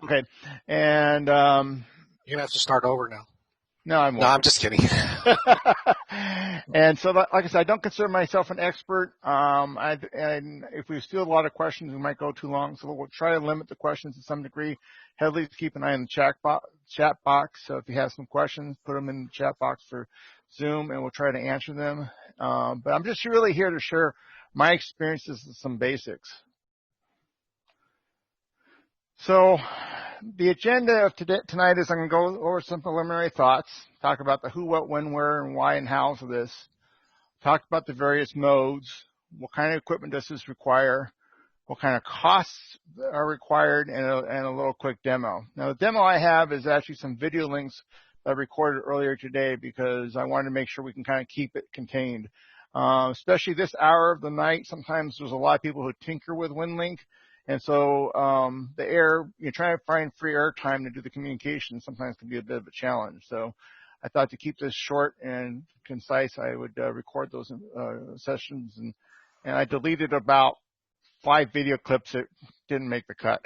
Okay. And You're gonna have to start over now. no, I won't. No, I'm just kidding. And so, like I said, I don't consider myself an expert. And if we steal a lot of questions, we might go too long. So we'll try to limit the questions to some degree. At least keep an eye on the chat box. So if you have some questions, put them in the chat box for Zoom, and we'll try to answer them. But I'm just really here to share my experiences and some basics. So the agenda of tonight is I'm going to go over some preliminary thoughts, talk about the who, what, when, where, and why and hows of this, talk about the various modes, what kind of equipment does this require, what kind of costs are required, and a little quick demo. Now, the demo I have is actually some video links that I recorded earlier today because I wanted to make sure we can kind of keep it contained. Especially this hour of the night, sometimes there's a lot of people who tinker with Winlink. And so you're trying to find free air time to do the communication sometimes can be a bit of a challenge. So I thought to keep this short and concise, I would record those sessions. And I deleted about 5 video clips that didn't make the cut.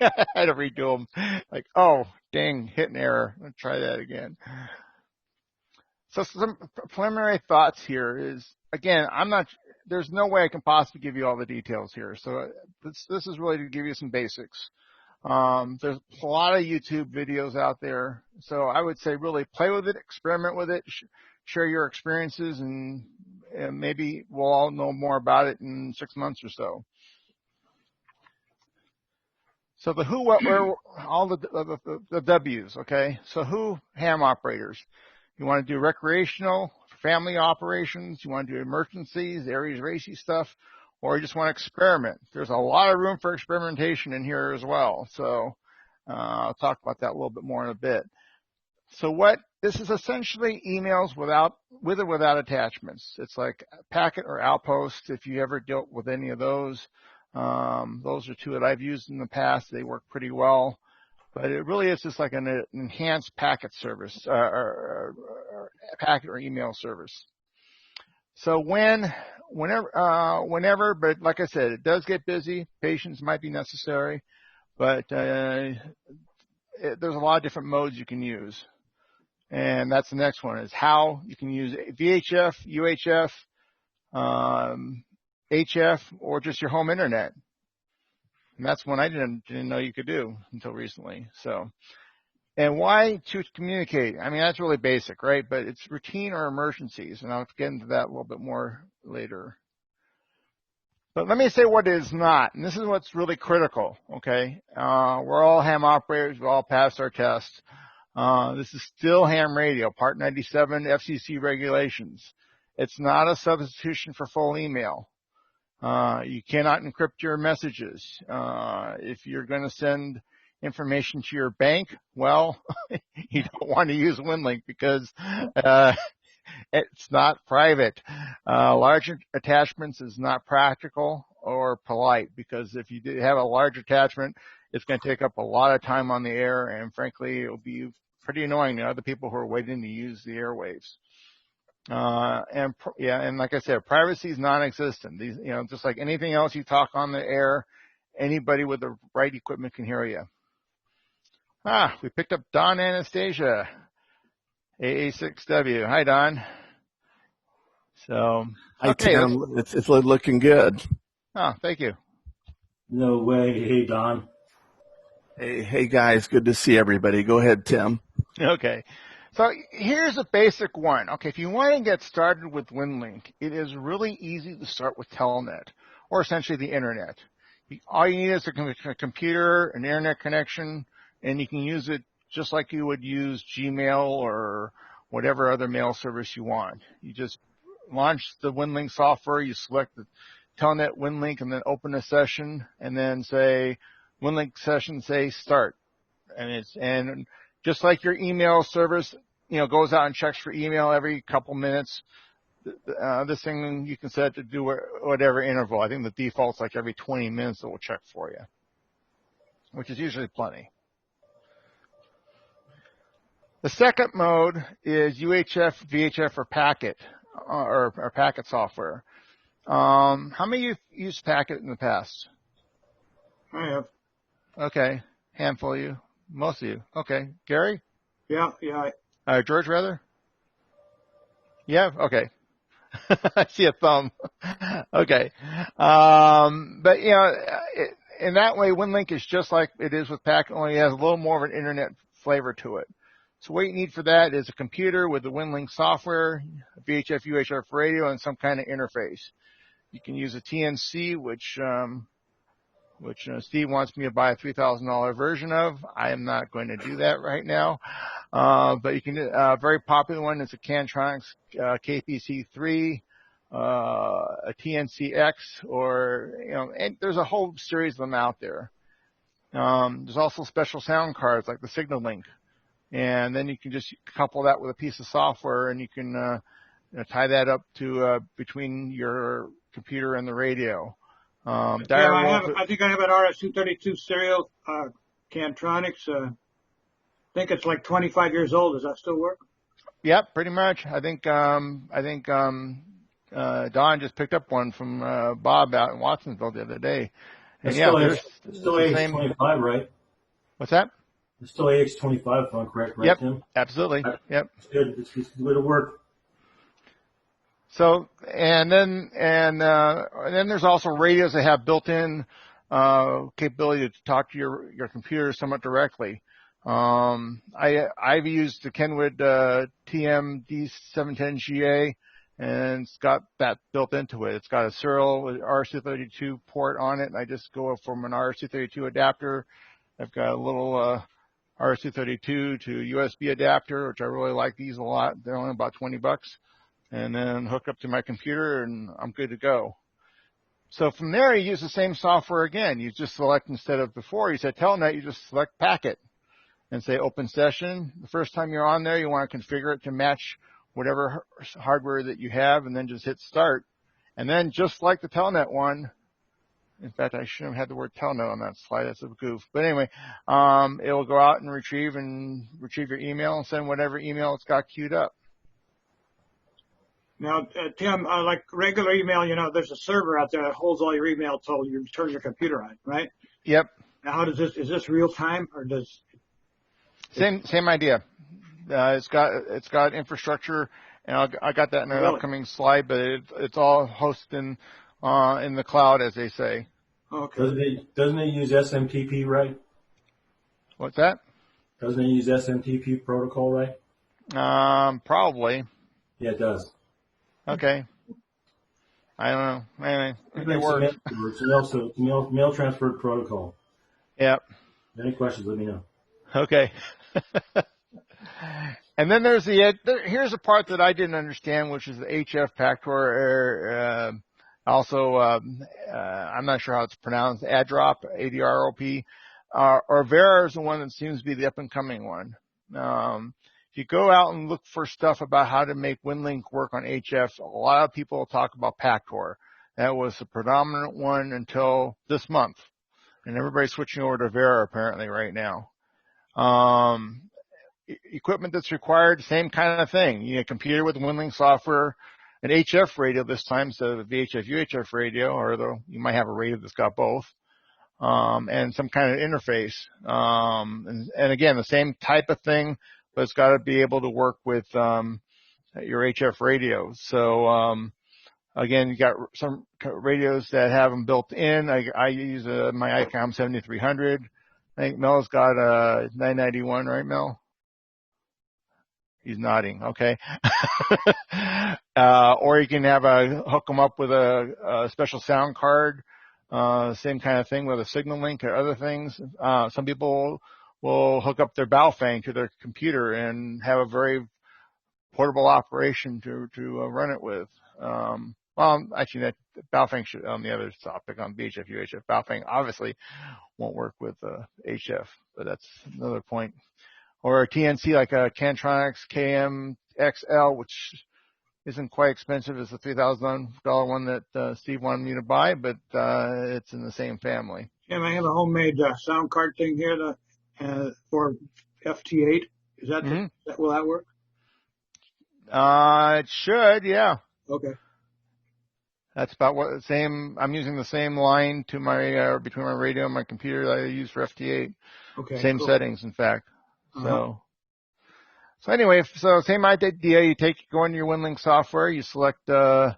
I had to redo them. Like, oh, dang, hit an error. Let's try that again. So some preliminary thoughts here is, again, there's no way I can possibly give you all the details here. So this is really to give you some basics. There's a lot of YouTube videos out there. So I would say really play with it, experiment with it, share your experiences, and maybe we'll all know more about it in 6 months or so. So the who, what, where, all the W's, okay? So who, ham operators. You want to do recreational, family operations, you want to do emergencies, areas racy stuff, or you just want to experiment. There's a lot of room for experimentation in here as well. So I'll talk about that a little bit more in a bit. So this is essentially emails with or without attachments. It's like packet or outpost if you ever dealt with any of those. Those are 2 that I've used in the past. They work pretty well. But it really is just like an enhanced packet service, or packet or email service. So whenever, but like I said, it does get busy. Patience might be necessary, but there's a lot of different modes you can use. And that's the next one is how you can use VHF, UHF, HF, or just your home internet. And that's one I didn't know you could do until recently. So, and why to communicate? I mean, that's really basic, right? But it's routine or emergencies, and I'll get into that a little bit more later. But let me say what it is not, and this is what's really critical, okay? We're all ham operators. We all passed our tests. This is still ham radio, Part 97 FCC regulations. It's not a substitution for full email. You cannot encrypt your messages. If you're going to send information to your bank, well, you don't want to use Winlink because it's not private. Large attachments is not practical or polite because if you have a large attachment, it's going to take up a lot of time on the air, and frankly, it'll be pretty annoying to other people who are waiting to use the airwaves. And like I said, privacy is non-existent. These, just like anything else you talk on the air, anybody with the right equipment can hear you. We picked up Don Anastasia, AA6W. Hi, Don. So, hi, Tim. It's looking good. Oh, thank you. No way. Hey, Don. Hey, guys. Good to see everybody. Go ahead, Tim. Okay. So here's a basic one. Okay, if you want to get started with Winlink, it is really easy to start with Telnet, or essentially the internet. All you need is a computer, an internet connection, and you can use it just like you would use Gmail or whatever other mail service you want. You just launch the Winlink software, you select the Telnet Winlink, and then open a session, and then say, Winlink session, say start. And just like your email service, goes out and checks for email every couple minutes. This thing you can set to do whatever interval. I think the default's like every 20 minutes it will check for you, which is usually plenty. The second mode is UHF, VHF, or packet, or packet software. How many of you have used packet in the past? I have. Okay. Handful of you, most of you. Okay, Gary? Yeah. George, rather? Yeah, okay. I see a thumb. Okay. But, in that way, Winlink is just like it is with Packet, only it has a little more of an internet flavor to it. So what you need for that is a computer with the Winlink software, VHF, UHF radio, and some kind of interface. You can use a TNC, which Steve wants me to buy a $3,000 version of. I am not going to do that right now. But you can, a very popular one is a Cantronics KPC3, a TNCX, or, and there's a whole series of them out there. There's also special sound cards like the Signal Link. And then you can just couple that with a piece of software, and you can tie that up to between your computer and the radio. I think I have an RS-232 serial Cantronics. I think it's like 25 years old. Does that still work? Yep, pretty much. I think Don just picked up one from Bob out in Watsonville the other day. And it's still AX25, right? What's that? It's still AX25, if I'm correct, right, yep, Tim? Absolutely. Yep. It's good. It's good to work. So, and then there's also radios that have built-in capability to talk to your computer somewhat directly. I've used the Kenwood TM D710GA, and it's got that built into it. It's got a serial RS-232 port on it, and I just go from an RS-232 adapter. I've got a little RS-232 to USB adapter, which I really like these a lot. They're only about $20. And then hook up to my computer, and I'm good to go. So from there, you use the same software again. You just select, instead of before, you said Telnet, you just select Packet and say Open Session. The first time you're on there, you want to configure it to match whatever hardware that you have, and then just hit Start. And then just like the Telnet one, in fact, I shouldn't have had the word Telnet on that slide. That's a goof. But anyway, it will go out and retrieve your email and send whatever email it's got queued up. Now, Tim, like regular email, there's a server out there that holds all your email until you turn your computer on, right? Yep. Now, how does is this real time, or does? Same idea. It's got infrastructure, and I got that in an upcoming slide, but it's all hosted in the cloud, as they say. Okay. Doesn't it use SMTP, right? What's that? Doesn't it use SMTP protocol, right? Probably. Yeah, it does. Okay. I don't know. Anyway, it works. Mail transfer protocol. Yep. Any questions, let me know. Okay. And then there's here's a part that I didn't understand, which is the HF Pactor. I'm not sure how it's pronounced. ADROP, ADROP. Vera is the one that seems to be the up and coming one. If you go out and look for stuff about how to make Winlink work on HF, a lot of people talk about Pactor. That was the predominant one until this month. And everybody's switching over to Vera apparently right now. Equipment that's required, same kind of thing. You need a computer with Winlink software, an HF radio this time instead of a VHF, UHF radio, or you might have a radio that's got both, and some kind of interface. And again, the same type of thing, but it's got to be able to work with your HF radios. So again, you got some radios that have them built in. I use my ICOM 7300. I think Mel's got a 991, right, Mel? He's nodding. Okay. Or you can hook them up with a special sound card. Same kind of thing with a Signal Link or other things. Some people will hook up their Baofeng to their computer and have a very portable operation to run it with. Well, actually, that Baofeng should, on the other topic, on VHF, UHF, Baofeng obviously won't work with HF, but that's another point. Or a TNC like a Cantronics KMXL, which isn't quite expensive as the $3,000 one that Steve wanted me to buy, but it's in the same family. Tim, I have a homemade sound card thing here for FT8. Is that, will that work? It should, yeah. Okay. That's about what same. I'm using the same line to my between my radio and my computer that I use for FT8. Okay. Same cool. settings, in fact. Uh-huh. So anyway, so same idea. You go into your Winlink software. You select either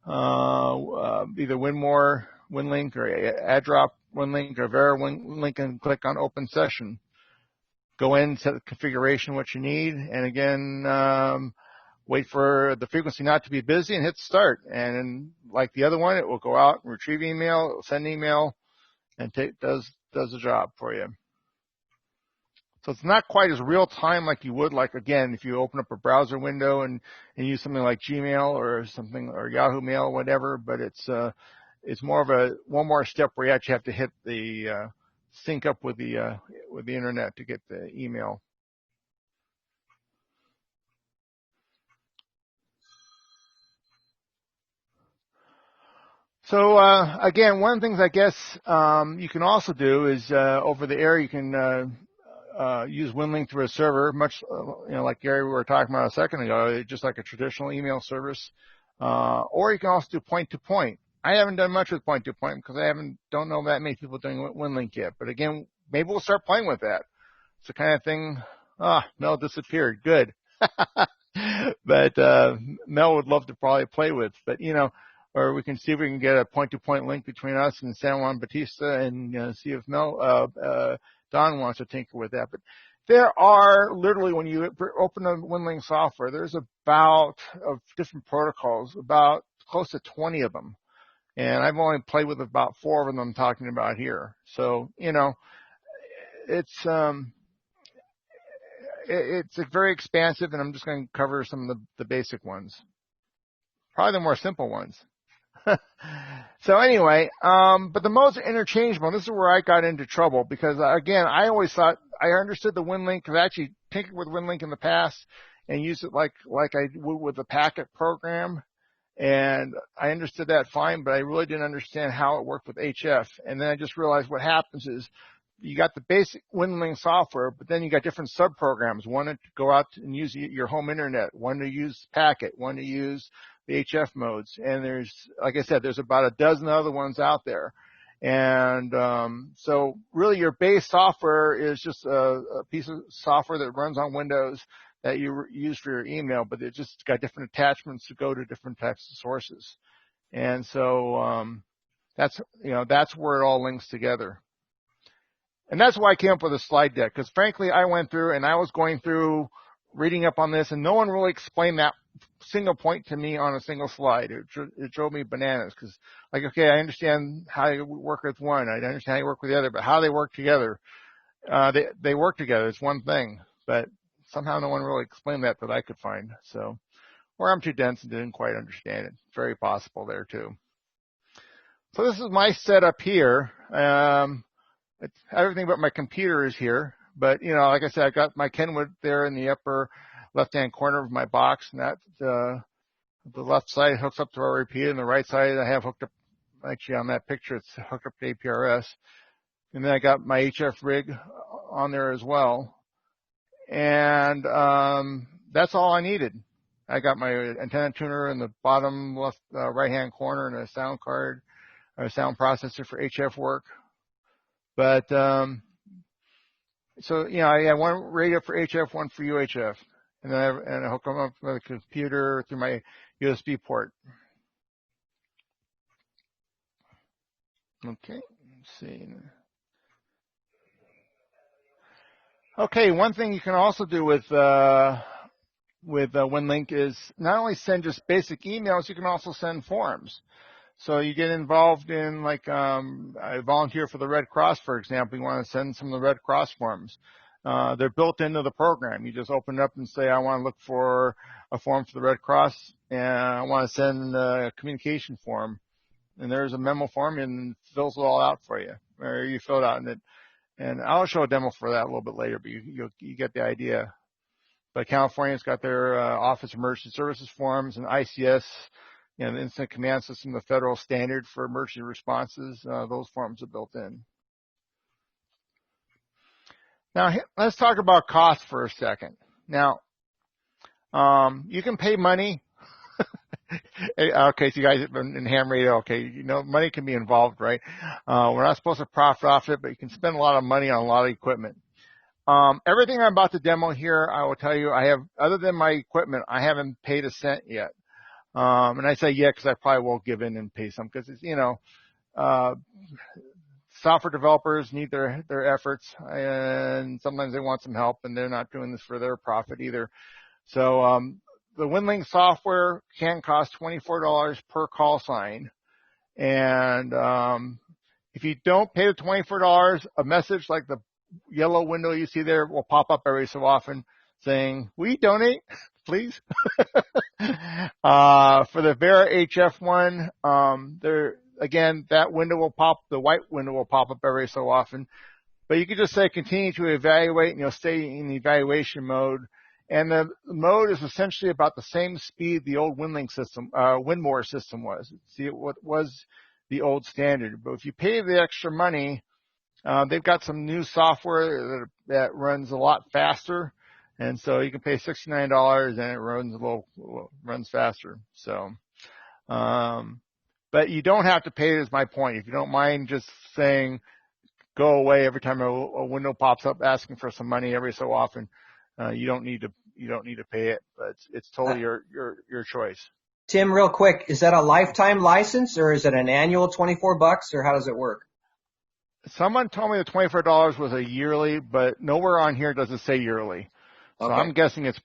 WinMore Winlink or AddDrop Winlink or Vera Winlink, and click on Open Session. Go in, set the configuration what you need, and again, wait for the frequency not to be busy and hit start. And like the other one, it will go out and retrieve email, it will send email, and does the job for you. So it's not quite as real time like you would, like again, if you open up a browser window and use something like Gmail or something, or Yahoo Mail, or whatever, but it's more of one more step where you actually have to hit the sync up with the internet to get the email. So again, one of the things I guess you can also do is over the air you can use Winlink through a server, much like Gary we were talking about a second ago, just like a traditional email service, or you can also do point-to-point. I haven't done much with point-to-point because I don't know that many people doing Winlink yet. But again, maybe we'll start playing with that. It's the kind of thing. Mel disappeared. Good. But Mel would love to probably play with. But or we can see if we can get a point-to-point link between us and San Juan Bautista, and see if Don wants to tinker with that. But there are literally, when you open the Winlink software, there's about of different protocols, about close to 20 of them. And I've only played with about 4 of them I'm talking about here. So, it's very expansive, and I'm just going to cover some of the basic ones. Probably the more simple ones. So anyway, but the modes are interchangeable. This is where I got into trouble because, again, I always thought I understood the Winlink, because I actually tinkered with Winlink in the past and used it like I would with the packet program. And I understood that fine, but I really didn't understand how it worked with HF. And then I just realized what happens is you got the basic Winlink software, but then you got different sub-programs. One to go out and use your home internet, one to use packet, one to use the HF modes. And there's, like I said, there's about a dozen other ones out there. And so really your base software is just a piece of software that runs on Windows that you use for your email, but it just got different attachments to go to different types of sources. And so that's where it all links together. And that's why I came up with a slide deck, because frankly, I went through and I was going through reading up on this, and no one really explained that single point to me on a single slide. It drove me bananas, because like, okay, I understand how you work with one, I understand how you work with the other, but how they work together, they work together. It's one thing, but somehow no one really explained that I could find. So, or I'm too dense and didn't quite understand it. Very possible there too. So this is my setup here. It's everything but my computer is here. But like I said, I got my Kenwood there in the upper left-hand corner of my box, and that the left side hooks up to our repeater, and the right side I have hooked up. Actually, on that picture, it's hooked up to APRS. And then I got my HF rig on there as well. And that's all I needed. I got my antenna tuner in the bottom left right-hand corner, and a sound card, or a sound processor for HF work. But so I have one radio for HF, one for UHF, and then I hook them up with the computer through my USB port. Okay, let's see. Okay, one thing you can also do with Winlink is not only send just basic emails, you can also send forms. So you get involved in, like, I volunteer for the Red Cross, for example. You want to send some of the Red Cross forms. They're built into the program. You just open it up and say, I want to look for a form for the Red Cross, and I want to send a communication form. And there's a memo form, and it fills it all out for you, or you fill it out. And I'll show a demo for that a little bit later, but you get the idea. But California's got their Office of Emergency Services forms, and ICS, the Incident Command System, the federal standard for emergency responses. Those forms are built in. Now, let's talk about cost for a second. Now, you can pay money Okay, so you guys in ham radio, okay, you know, money can be involved, right? We're not supposed to profit off it, but you can spend a lot of money on a lot of equipment. Everything I'm about to demo here, I will tell you, I have, other than my equipment, I haven't paid a cent yet. And I say yeah, because I probably will give in and pay some, because it's, you know, software developers need their efforts, and sometimes they want some help, and they're not doing this for their profit either. So, the Winlink software can cost $24 per call sign. And, if you don't pay the $24, a message like the yellow window you see there will pop up every so often saying, "Will you donate, please?" For the Vera HF one, again, that window will pop, the white window will pop up every so often. But you can just say continue to evaluate, and you'll stay in the evaluation mode. And the mode is essentially about the same speed the old Winlink system, Winmore system was. See, what was the old standard. But if you pay the extra money, they've got some new software that runs a lot faster. And so you can pay $69 and it runs faster. So, but you don't have to pay it, is my point. If you don't mind just saying go away every time a window pops up asking for some money every so often, you don't need to pay it, but it's totally your choice. Tim, real quick, is that a lifetime license or is it an annual $24 or how does it work? Someone told me the $24 was a yearly, but nowhere on here does it say yearly. So okay. I'm guessing it's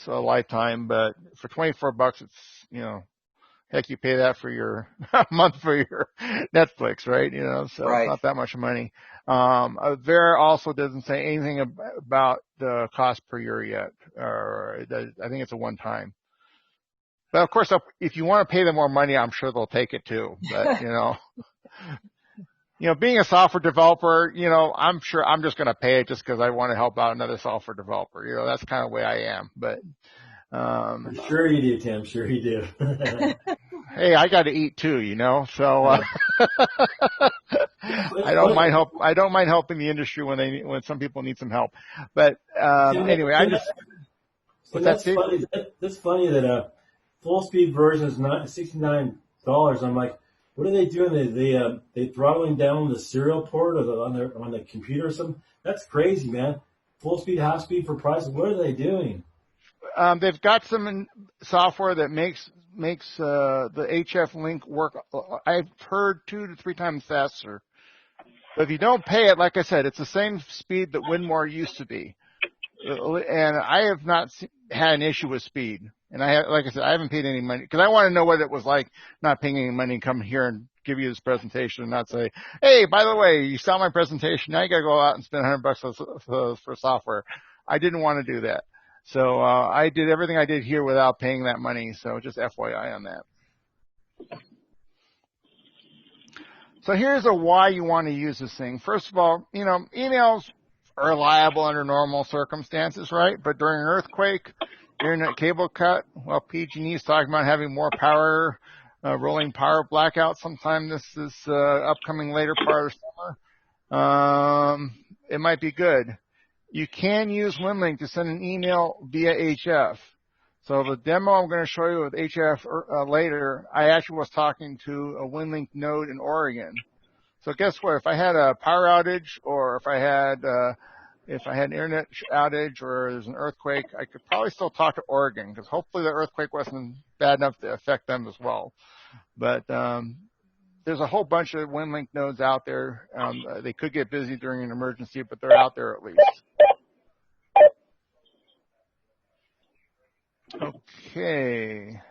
a lifetime, but for $24, it's, you know, heck, you pay that for your month for your Netflix, right? You know, so right. It's not that much money. There also doesn't say anything about the cost per year yet, or I think it's a one time. But of course, if you want to pay them more money, I'm sure they'll take it too. But you know, being a software developer, you know, I'm sure I'm just going to pay it just because I want to help out another software developer. You know, that's kind of the way I am. But sure you do, Tim. Sure you do. Hey, I got to eat too, you know. So I don't mind helping the industry when some people need some help. But anyway, I just. That's funny. That's funny that full speed version is $69. I'm like, what are they doing? They throttling down the serial port on the computer or something? That's crazy, man. Full speed, half speed for price. What are they doing? They've got some software that makes the HF link work. I've heard 2 to 3 times faster. But if you don't pay it, like I said, it's the same speed that Winmore used to be. And I have not had an issue with speed. And like I said, I haven't paid any money because I want to know what it was like not paying any money and come here and give you this presentation and not say, hey, by the way, you saw my presentation. Now you got to go out and spend $100 for software. I didn't want to do that. So, I did everything I did here without paying that money. So just FYI on that. So here's why you want to use this thing. First of all, you know, emails are reliable under normal circumstances, right? But during an earthquake, internet cable cut, well, PG&E is talking about having more power, rolling power blackout sometime this upcoming later part of summer. It might be good. You can use Winlink to send an email via HF. So the demo I'm going to show you with HF later, I actually was talking to a Winlink node in Oregon. So guess what? If I had a power outage or if I had an internet outage or there's an earthquake, I could probably still talk to Oregon because hopefully the earthquake wasn't bad enough to affect them as well. But there's a whole bunch of Winlink nodes out there. They could get busy during an emergency, but they're out there at least. Okay.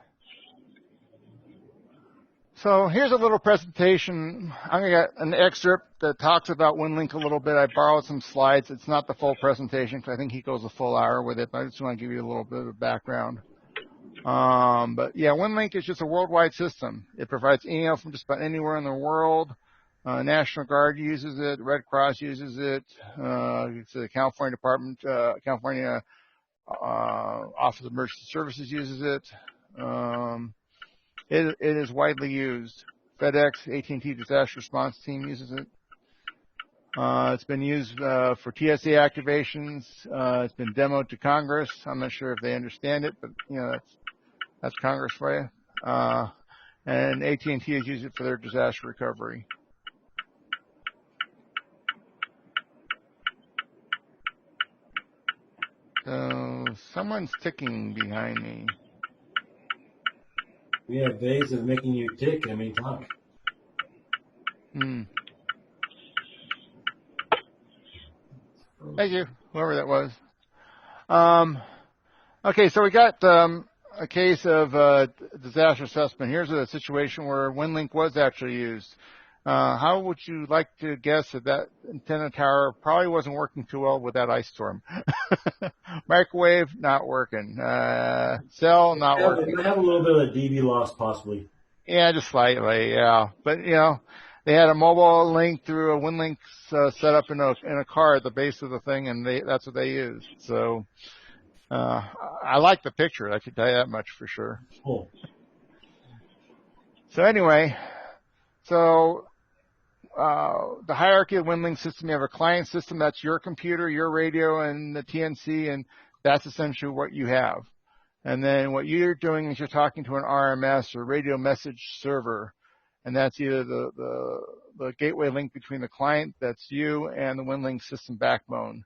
So here's a little presentation. I'm going to get an excerpt that talks about Winlink a little bit. I borrowed some slides. It's not the full presentation because I think he goes a full hour with it, but I just want to give you a little bit of background. But yeah, Winlink is just a worldwide system. It provides email from just about anywhere in the world. National Guard uses it. Red Cross uses it. It's the California California Office of Emergency Services uses it. It is widely used. FedEx, AT&T Disaster Response Team uses it. It's been used for TSA activations. It's been demoed to Congress. I'm not sure if they understand it, but you know that's Congress for you. and AT&T has used it for their disaster recovery. So someone's ticking behind me. We have ways of making you tick. I mean, talk. Thank you, whoever that was. Okay, so we got a case of disaster assessment. Here's a situation where Winlink was actually used. How would you like to guess that antenna tower probably wasn't working too well with that ice storm? Microwave, not working. Cell, not working. They have a little bit of a dB loss, possibly. Yeah, just slightly, yeah. But, you know, they had a mobile link through a Winlink set up in a car at the base of the thing, and that's what they used. So I like the picture. I can tell you that much for sure. Cool. So anyway, the hierarchy of Winlink system, you have a client system, that's your computer, your radio, and the TNC, and that's essentially what you have. And then what you're doing is you're talking to an RMS or radio message server, and that's either the gateway link between the client, that's you, and the Winlink system backbone.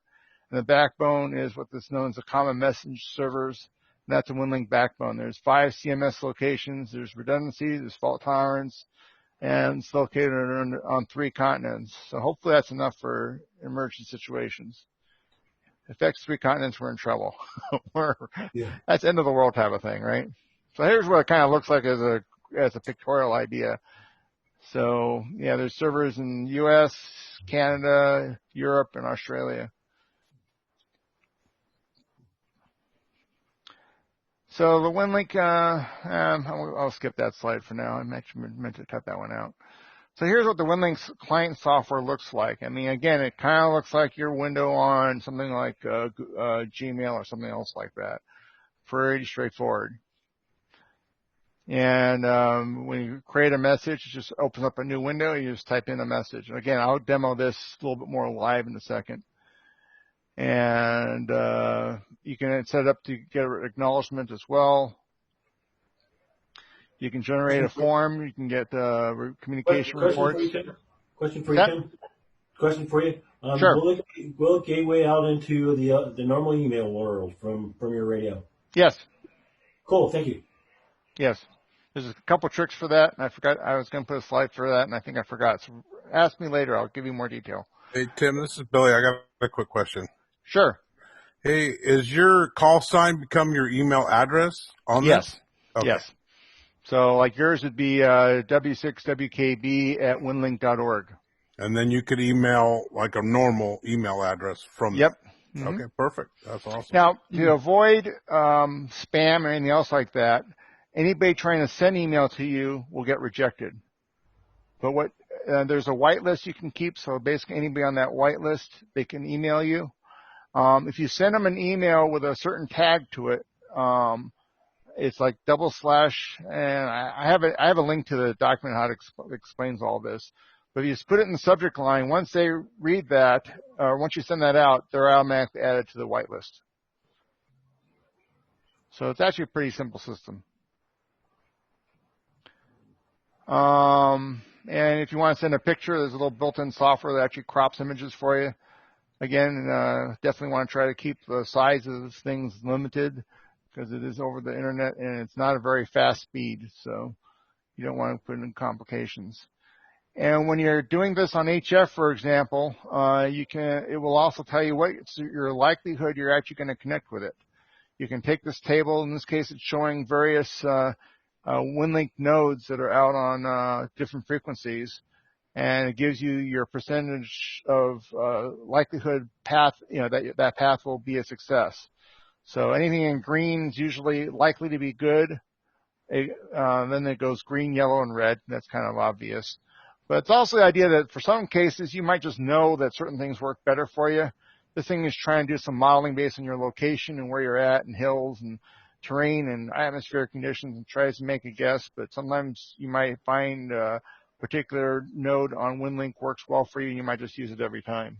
And the backbone is what is known as the common message servers, and that's a Winlink backbone. There's 5 CMS locations, there's redundancy, there's fault tolerance, and it's located on 3 continents. So hopefully that's enough for emergency situations. If it affects 3 continents, we're in trouble. That's end of the world type of thing, right? So here's what it kind of looks like as a pictorial idea. So yeah, there's servers in US, Canada, Europe, and Australia. So the Winlink, I'll skip that slide for now. I meant to cut that one out. So here's what the Winlink client software looks like. I mean, again, it kind of looks like your window on something like Gmail or something else like that. Pretty straightforward. And when you create a message, it just opens up a new window. You just type in a message. And again, I'll demo this a little bit more live in a second. And you can set it up to get an acknowledgement as well. You can generate a form. You can get communication reports. Question for you, Tim. Question for you. Sure. Will it gateway out into the normal email world from your radio? Yes. Cool. Thank you. Yes. There's a couple tricks for that, and I forgot I was going to put a slide for that, and I think I forgot. So ask me later. I'll give you more detail. Hey, Tim, this is Billy. I got a quick question. Sure. Hey, is your call sign become your email address on Yes. this? Okay. Yes. So like yours would be w6wkb@winlink.org. And then you could email like a normal email address from Yep. That. Mm-hmm. Okay, perfect. That's awesome. Now, to avoid spam or anything else like that, anybody trying to send email to you will get rejected. But there's a whitelist you can keep, so basically anybody on that whitelist, they can email you. If you send them an email with a certain tag to it, it's like /, and I have a link to the document how it explains all this. But if you just put it in the subject line, once they read that, or once you send that out, they're automatically added to the whitelist. So it's actually a pretty simple system. And if you want to send a picture, there's a little built-in software that actually crops images for you. Again, definitely want to try to keep the size of things limited because it is over the internet and it's not a very fast speed, so you don't want to put in complications. And when you're doing this on HF, for example, it will also tell you what your likelihood you're actually going to connect with it. You can take this table. In this case, it's showing various Winlink nodes that are out on different frequencies, and it gives you your percentage of likelihood path, that path will be a success. So anything in green is usually likely to be good. Then it goes green, yellow, and red. That's kind of obvious. But it's also the idea that for some cases, you might just know that certain things work better for you. This thing is trying to do some modeling based on your location and where you're at and hills and terrain and atmospheric conditions and tries to make a guess. But sometimes you might find a particular node on Winlink works well for you and you might just use it every time.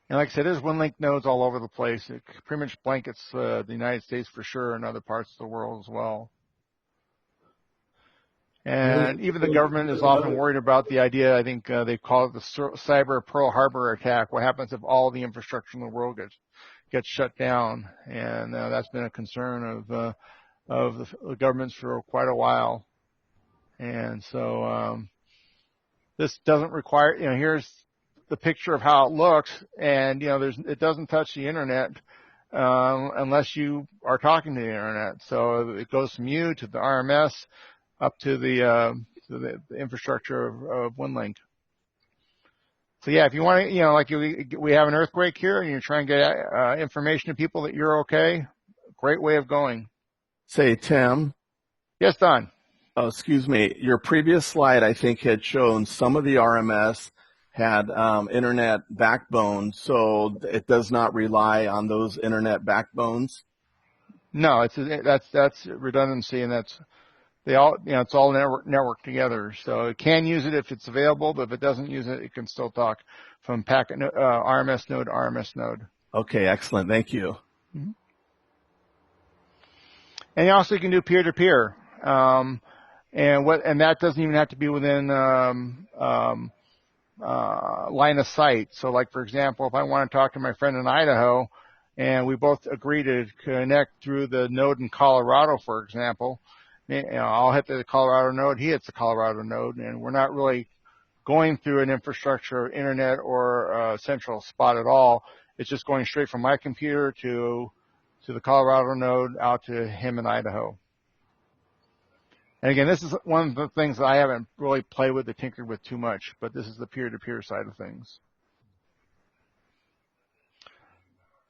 And like I said, there's Winlink nodes all over the place. It pretty much blankets the United States for sure and other parts of the world as well. And even the government is often worried about the idea, I think they call it the cyber Pearl Harbor attack. What happens if all the infrastructure in the world gets shut down? And that's been a concern of the governments for quite a while. And so this doesn't require, here's the picture of how it looks, and it doesn't touch the internet unless you are talking to the internet. So it goes from you to the RMS up to the infrastructure of Winlink. So yeah, if you want to, like we have an earthquake here, and you're trying to get information to people that you're okay, great way of going. Say, Tim. Yes, Don. Oh, excuse me. Your previous slide, I think, had shown some of the RMS had internet backbone, so it does not rely on those internet backbones. No, that's redundancy, and they all it's all networked together. So it can use it if it's available, but if it doesn't use it, it can still talk from packet RMS node to RMS node. Okay, excellent. Thank you. Mm-hmm. And you also can do peer-to-peer, and that doesn't even have to be within line of sight. So like, for example, if I want to talk to my friend in Idaho and we both agree to connect through the node in Colorado, for example, I'll hit the Colorado node, he hits the Colorado node, and we're not really going through an infrastructure, internet, or a central spot at all. It's just going straight from my computer to the Colorado node out to him in Idaho. And again, this is one of the things that I haven't really played with or tinkered with too much, but this is the peer-to-peer side of things.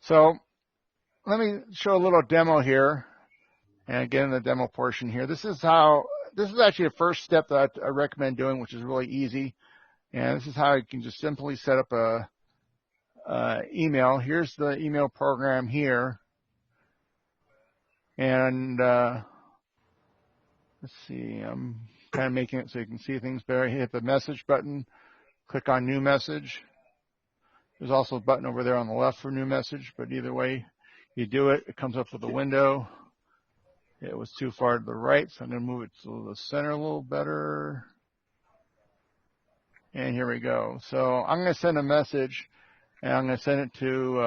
So let me show a little demo here. And again, the demo portion here. This is actually the first step that I recommend doing, which is really easy. And this is how you can just simply set up a email. Here's the email program here. And let's see, I'm kind of making it so you can see things better. Hit the message button, click on new message. There's also a button over there on the left for new message, but either way you do it, it comes up with a window. It was too far to the right, so I'm going to move it to the center a little better. And here we go. So I'm going to send a message, and I'm going to send it to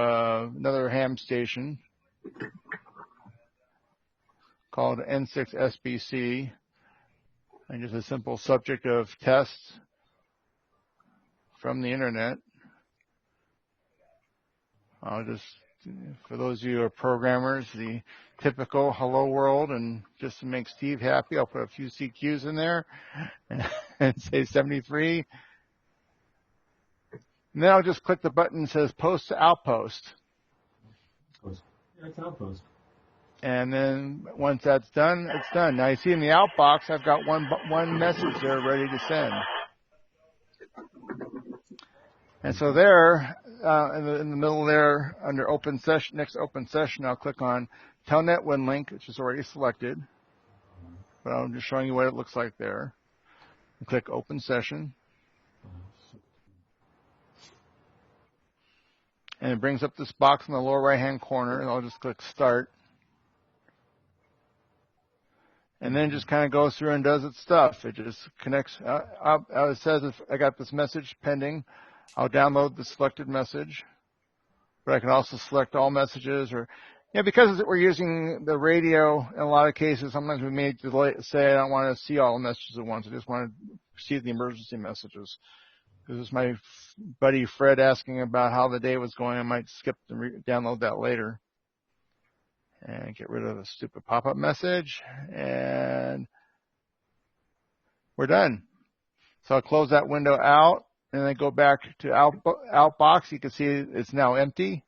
another ham station called N6SBC, and just a simple subject of tests from the internet. I'll just, for those of you who are programmers, the typical hello world, and just to make Steve happy, I'll put a few CQs in there and say 73. And then I'll just click the button that says post to outpost. Yeah, it's outpost. And then once that's done, it's done. Now you see in the outbox, I've got one message there ready to send. And so there, in the middle there, under open session, next open session, I'll click on Telnet Winlink, which is already selected. But I'm just showing you what it looks like there. And click open session. And it brings up this box in the lower right-hand corner, and I'll just click start. And then just kind of goes through and does its stuff. It just connects. It says if I got this message pending, I'll download the selected message. But I can also select all messages, or because we're using the radio in a lot of cases, sometimes we may say I don't want to see all the messages at once. I just want to see the emergency messages. Because it's my buddy Fred asking about how the day was going. I might skip and download that later. And get rid of the stupid pop-up message, and we're done. So I'll close that window out, and then go back to Outbox. You can see it's now empty.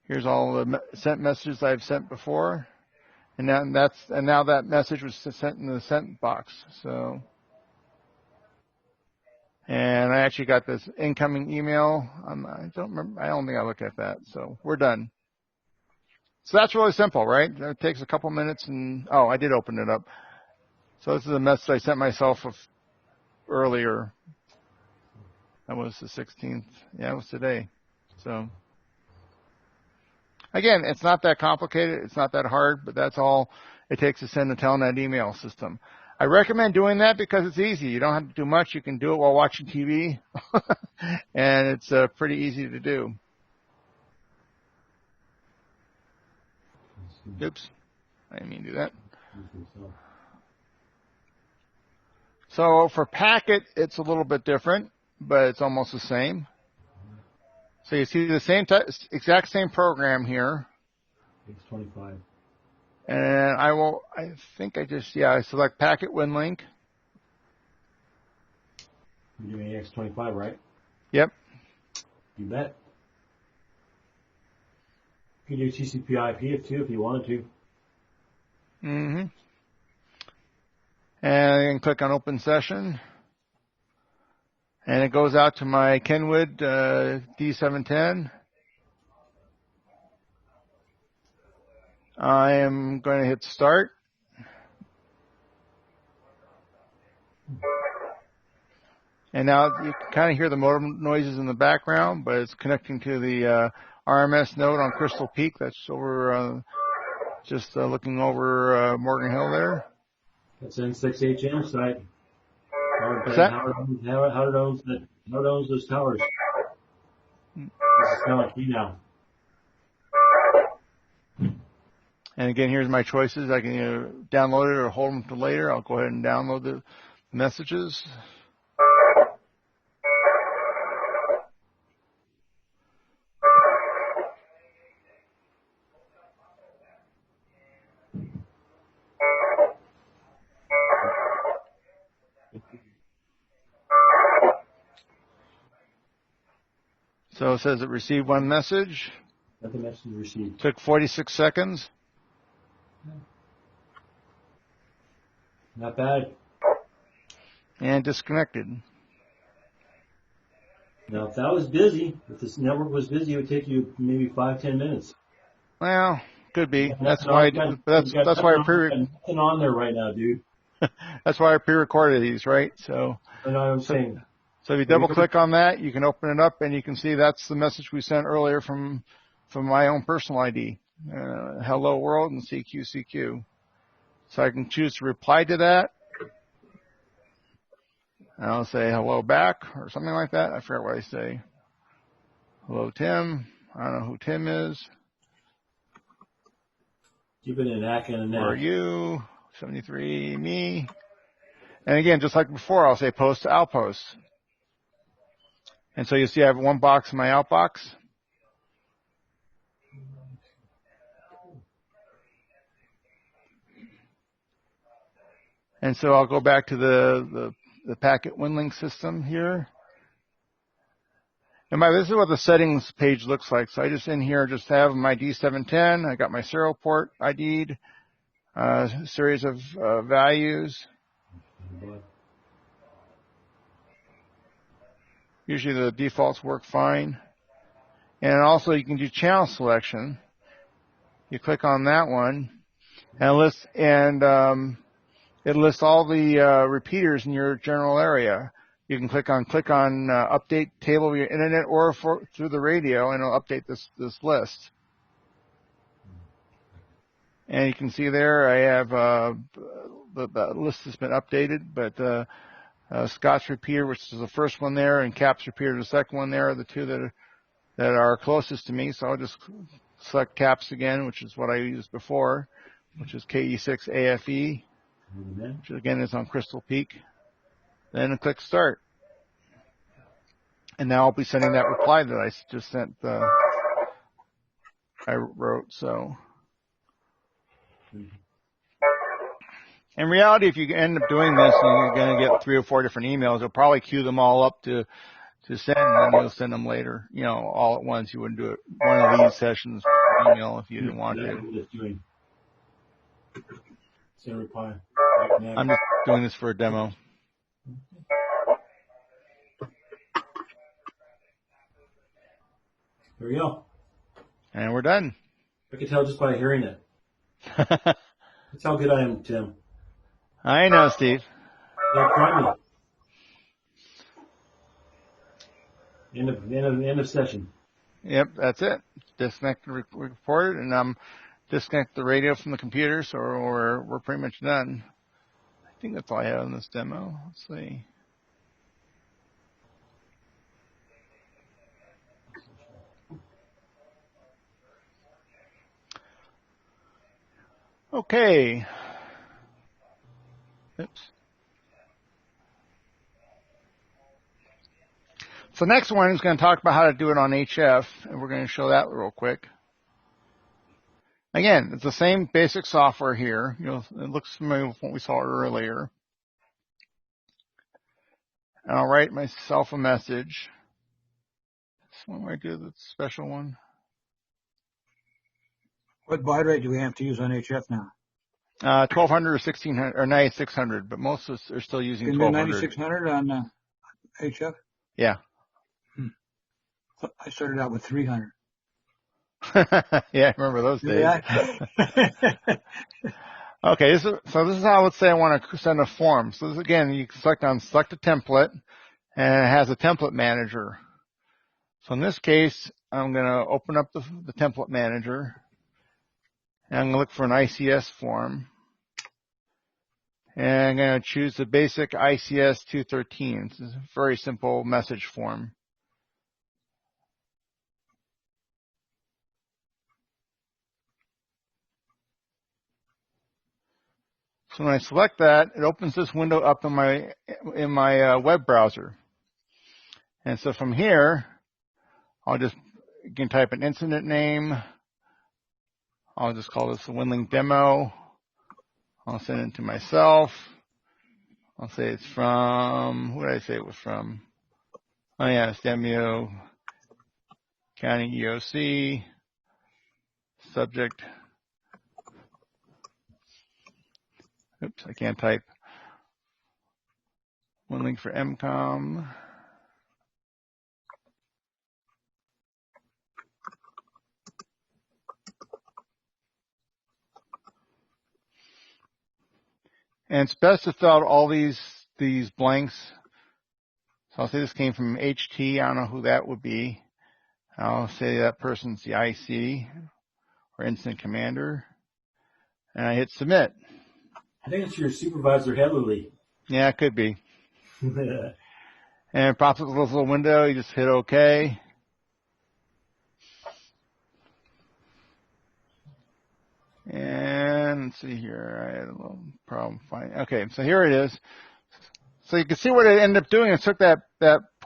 Here's all the sent messages I've sent before, and now that message was sent in the sent box. So. And I actually got this incoming email. I don't remember. I don't think I looked at that. So we're done. So that's really simple, right? It takes a couple minutes, and I did open it up. So this is a message I sent myself earlier. That was the 16th. Yeah, it was today. So again, it's not that complicated. It's not that hard, but that's all it takes to send a Telnet email system. I recommend doing that because it's easy. You don't have to do much. You can do it while watching TV, and it's pretty easy to do. Oops, I didn't mean to do that. So for packet, it's a little bit different, but it's almost the same. So you see the same exact same program here. X25. And I select packet Winlink. You're doing X25, right? Yep. You bet. You can do TCP/IP too if you wanted to. Mm-hmm. And I can click on open session. And it goes out to my Kenwood D710. I am going to hit start. And now you can kind of hear the modem noises in the background, but it's connecting to the RMS node on Crystal Peak. That's over, just looking over Morgan Hill there. That's N6HM site. Howard owns those towers. This is kind of like me now. And again, here's my choices. I can download it or hold them to later. I'll go ahead and download the messages. So it says it received one message. Nothing message received. Took 46 seconds. Not bad. And disconnected. Now, if that was busy, if this network was busy, it would take you maybe 5-10 minutes. Well, could be. That's No, why. you got- That's you got why I nothing on there right now, dude. that's why I pre-recorded these, right? So. I know what I'm saying. So if you double click on that, you can open it up and you can see that's the message we sent earlier from my own personal ID. Hello world and CQCQ. So I can choose to reply to that. And I'll say hello back or something like that. I forget what I say. Hello Tim. I don't know who Tim is. Keep it in ACK and Where are you? 73 me. And again, just like before, I'll say post to outpost. And so you see I have one box in my outbox. And so I'll go back to the packet Winlink system here. And this is what the settings page looks like. So I just in here just have my D710. I got my serial port ID'd, series of values. Usually the defaults work fine. And also you can do channel selection. You click on that one and it lists all the repeaters in your general area. You can click on update table of your internet or through the radio, and it'll update this list. And you can see there I have the list has been updated, but Scott's repeater, which is the first one there, and Cap's repeater, the second one there, are the two that are closest to me. So I'll just select Cap's again, which is what I used before, which is KE6AFE, which again is on Crystal Peak. Then click Start. And now I'll be sending that reply that I just sent, I wrote, so. In reality, if you end up doing this, you're going to get 3 or 4 different emails. You'll probably queue them all up to send, and then you'll send them later, all at once. You wouldn't do it one of these sessions per email if you didn't want to. Send reply. I'm just doing this for a demo. There we go. And we're done. I can tell just by hearing it. That's how good I am, Tim. I know, Steve. Yeah, try me. End of session. Yep, that's it. Disconnect the recorder and disconnect the radio from the computer, so we're pretty much done. I think that's all I have on this demo. Let's see. Okay. Oops. So the next one is going to talk about how to do it on HF, and we're going to show that real quick. Again, it's the same basic software here. It looks familiar with what we saw earlier. And I'll write myself a message. This one might do the special one. What baud rate do we have to use on HF now? 1200 or 1600 or 9600, but most of us are still using 1200. 9600 on HF? Yeah. I started out with 300. Yeah, I remember those days. Yeah. Okay, so this is how, let's say I want to send a form. So this, again, you can select a template, and it has a template manager. So in this case, I'm going to open up the template manager, and I'm going to look for an ICS form. And I'm going to choose the basic ICS 213. This is a very simple message form. So when I select that, it opens this window up in my web browser. And so from here, you can type an incident name. I'll just call this a Winlink demo. I'll send it to myself. I'll say it's from, who did I say it was from? Oh yeah, it's Demio County EOC. Subject. Oops, I can't type. Winlink for MCOM. And it's best to fill out all these blanks. So I'll say this came from HT. I don't know who that would be. I'll say that person's the IC or incident commander. And I hit submit. I think it's your supervisor, Heatherly. Yeah, it could be. And it pops up with this little window. You just hit OK. And let's see here. I had a little problem finding. Okay, so here it is. So you can see what it ended up doing. It took that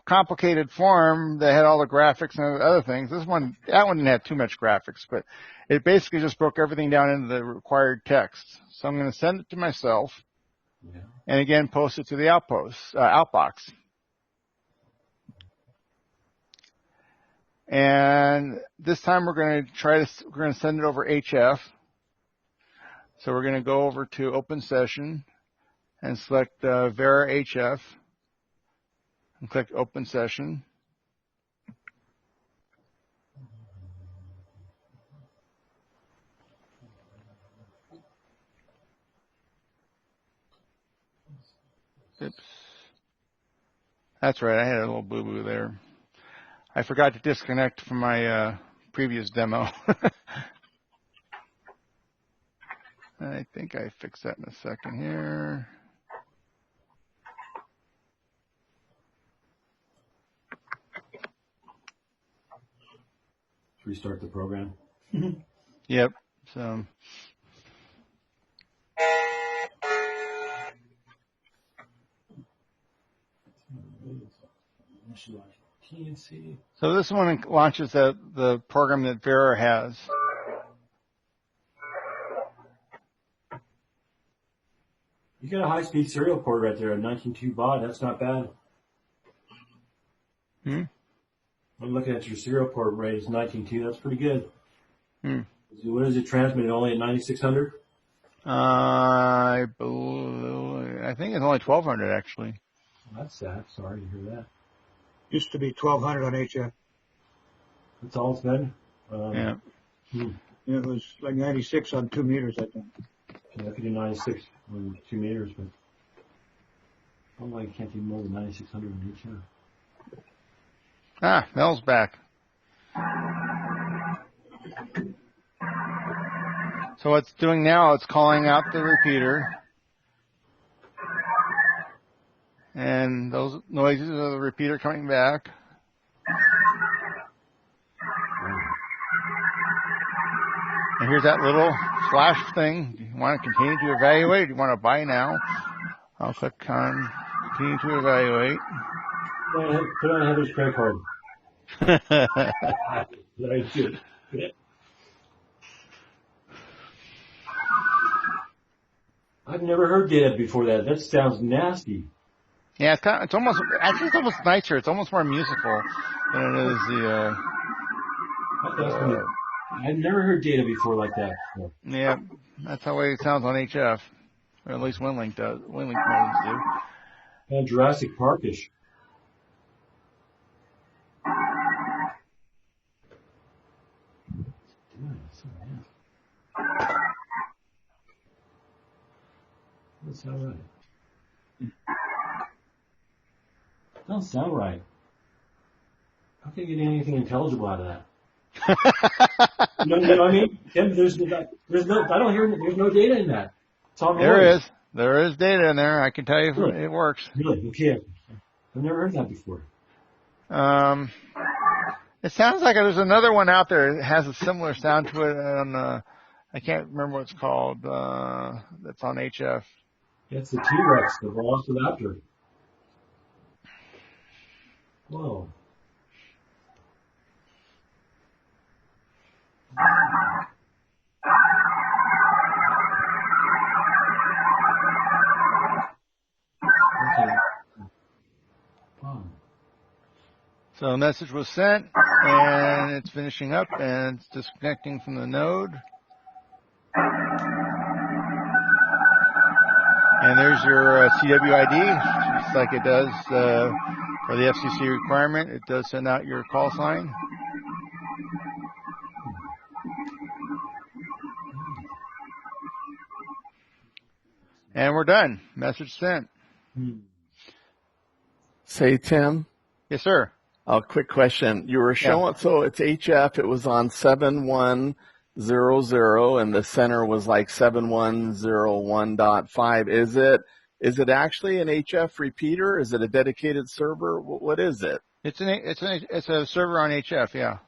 complicated form that had all the graphics and other things. That one didn't have too much graphics, but it basically just broke everything down into the required text. So I'm going to send it to myself, and again post it to the outbox. And this time we're going to send it over HF. So we're going to go over to Open Session and select Vera HF and click Open Session. Oops. That's right, I had a little boo-boo there. I forgot to disconnect from my previous demo. I think I fixed that in a second here. Restart the program. Yep. So. So this one launches the program that Vera has. You got a high-speed serial port right there, a 19.2 baud. That's not bad. I'm looking at your serial port rate. It's 19.2. That's pretty good. What is it transmitted? Only at 9600? I think it's only 1200 actually. That's sad. Sorry to hear that. Used to be 1200 on HF. That's all it's been? Yeah. It was like 96 on 2 meters, I think. Yeah, I could do 96 on 2 meters, but I can't do more than 9600 on each. Ah, Mel's back. So what it's doing now, it's calling out the repeater. And those noises of the repeater coming back. And here's that little flash thing. Do you want to continue to evaluate? Do you want to buy now? I'll click on continue to evaluate. Put on Heather's credit card. Right, good. Yeah. I've never heard data before that. That sounds nasty. Yeah, it's almost nicer. It's almost more musical than it is I've never heard data before like that before. Yeah, that's how it sounds on HF. Or at least Winlink does. Winlink modems do. And Jurassic Parkish. Doesn't sound right. Doesn't sound right. How can you get anything intelligible out of that? you know what I mean? Tim, there's no, I don't hear, there's no data in that. It's all noise. There is data in there. I can tell you Really? It works. Really? Okay. I've never heard that before. It sounds like there's another one out there that has a similar sound to it on, I can't remember what it's called, that's on HF. It's the T-Rex, the Velociraptor. Whoa. Okay. Wow. So a message was sent, and it's finishing up, and it's disconnecting from the node. And there's your CWID, just like it does for the FCC requirement. It does send out your call sign. And we're done. Message sent. Say, Tim. Yes, sir. Quick question. You were showing, so it's HF. It was on 7100, and the center was like 7101.5. Is it actually an HF repeater? Is it a dedicated server? What is it? It's a server on HF, yeah.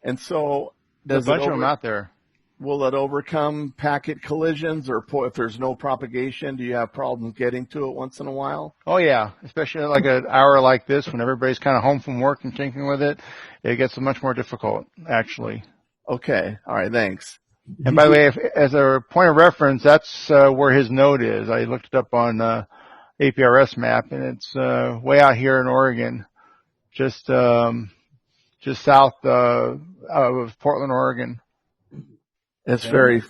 And so there's a bunch of them out there. Will it overcome packet collisions, or if there's no propagation, do you have problems getting to it once in a while? Oh yeah, especially like an hour like this when everybody's kind of home from work and tinkering with it, it gets much more difficult, actually. Okay, all right, thanks. And by the way, as a point of reference, that's where his node is. I looked it up on APRS map, and it's way out here in Oregon, just south of Portland, Oregon. It's very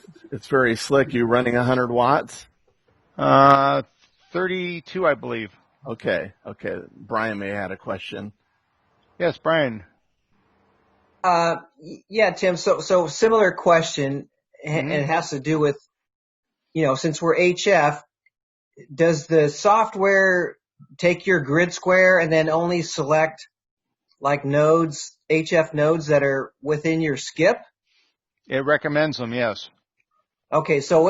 slick. You running 100 watts? 32, I believe. Okay. Brian may have had a question. Yes, Brian. Yeah, Tim. So similar question, and it has to do with, since we're HF, does the software take your grid square and then only select like nodes, HF nodes that are within your skip? It recommends them, yes. Okay, so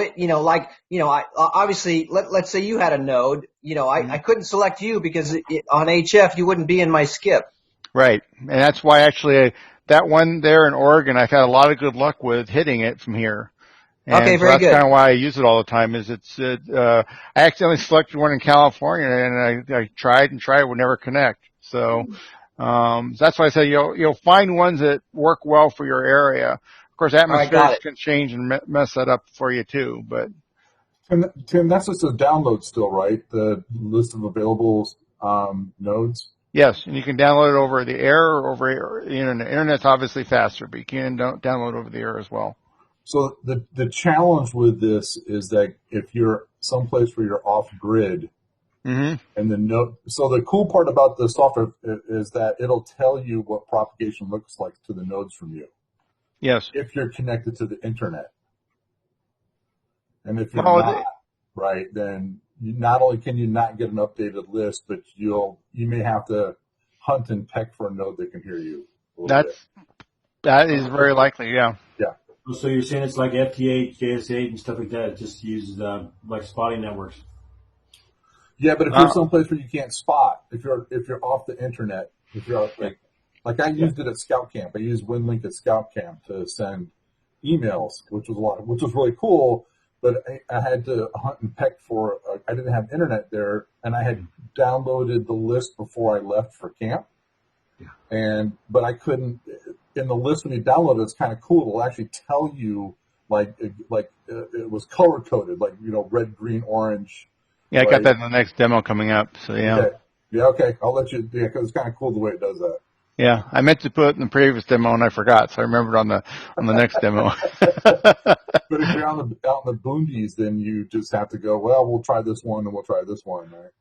obviously, let's say you had a node, I couldn't select you because on HF you wouldn't be in my skip. Right, and that's why actually that one there in Oregon, I've had a lot of good luck with hitting it from here. And okay, very good. That's kind of why I use it all the time. I accidentally selected one in California, and I tried, it would never connect. So that's why I say you'll find ones that work well for your area. Of course, atmospheres can change and mess that up for you too. But Tim, that's just a download still, right? The list of available nodes. Yes, and you can download it over the air or over the internet. Internet's obviously faster, but you can download over the air as well. So the challenge with this is that if you're someplace where you're off grid, and so the cool part about the software is that it'll tell you what propagation looks like to the nodes from you. Yes. If you're connected to the internet. And if you're not, right, then not only can you not get an updated list, but you may have to hunt and peck for a node that can hear you. That is very likely, yeah. Yeah. So you're saying it's like FT8, JS8, and stuff like that. It just uses like spotting networks. Yeah, but if you're someplace where you can't spot, if you're off the internet, if you're like I used it at Scout Camp. I used Winlink at Scout Camp to send emails, which was really cool. But I had to hunt and peck for. I didn't have internet there, and I had downloaded the list before I left for camp. But I couldn't. In the list when you download it, it's kind of cool. It'll actually tell you like it was color coded, like red, green, orange. Yeah, I got that in the next demo coming up. So yeah. Okay. Yeah, okay. I'll let you. Yeah, because it's kind of cool the way it does that. Yeah, I meant to put it in the previous demo and I forgot, so I remembered on the next demo. But if you're out in the boonies, then you just have to go. Well, we'll try this one and we'll try this one, right?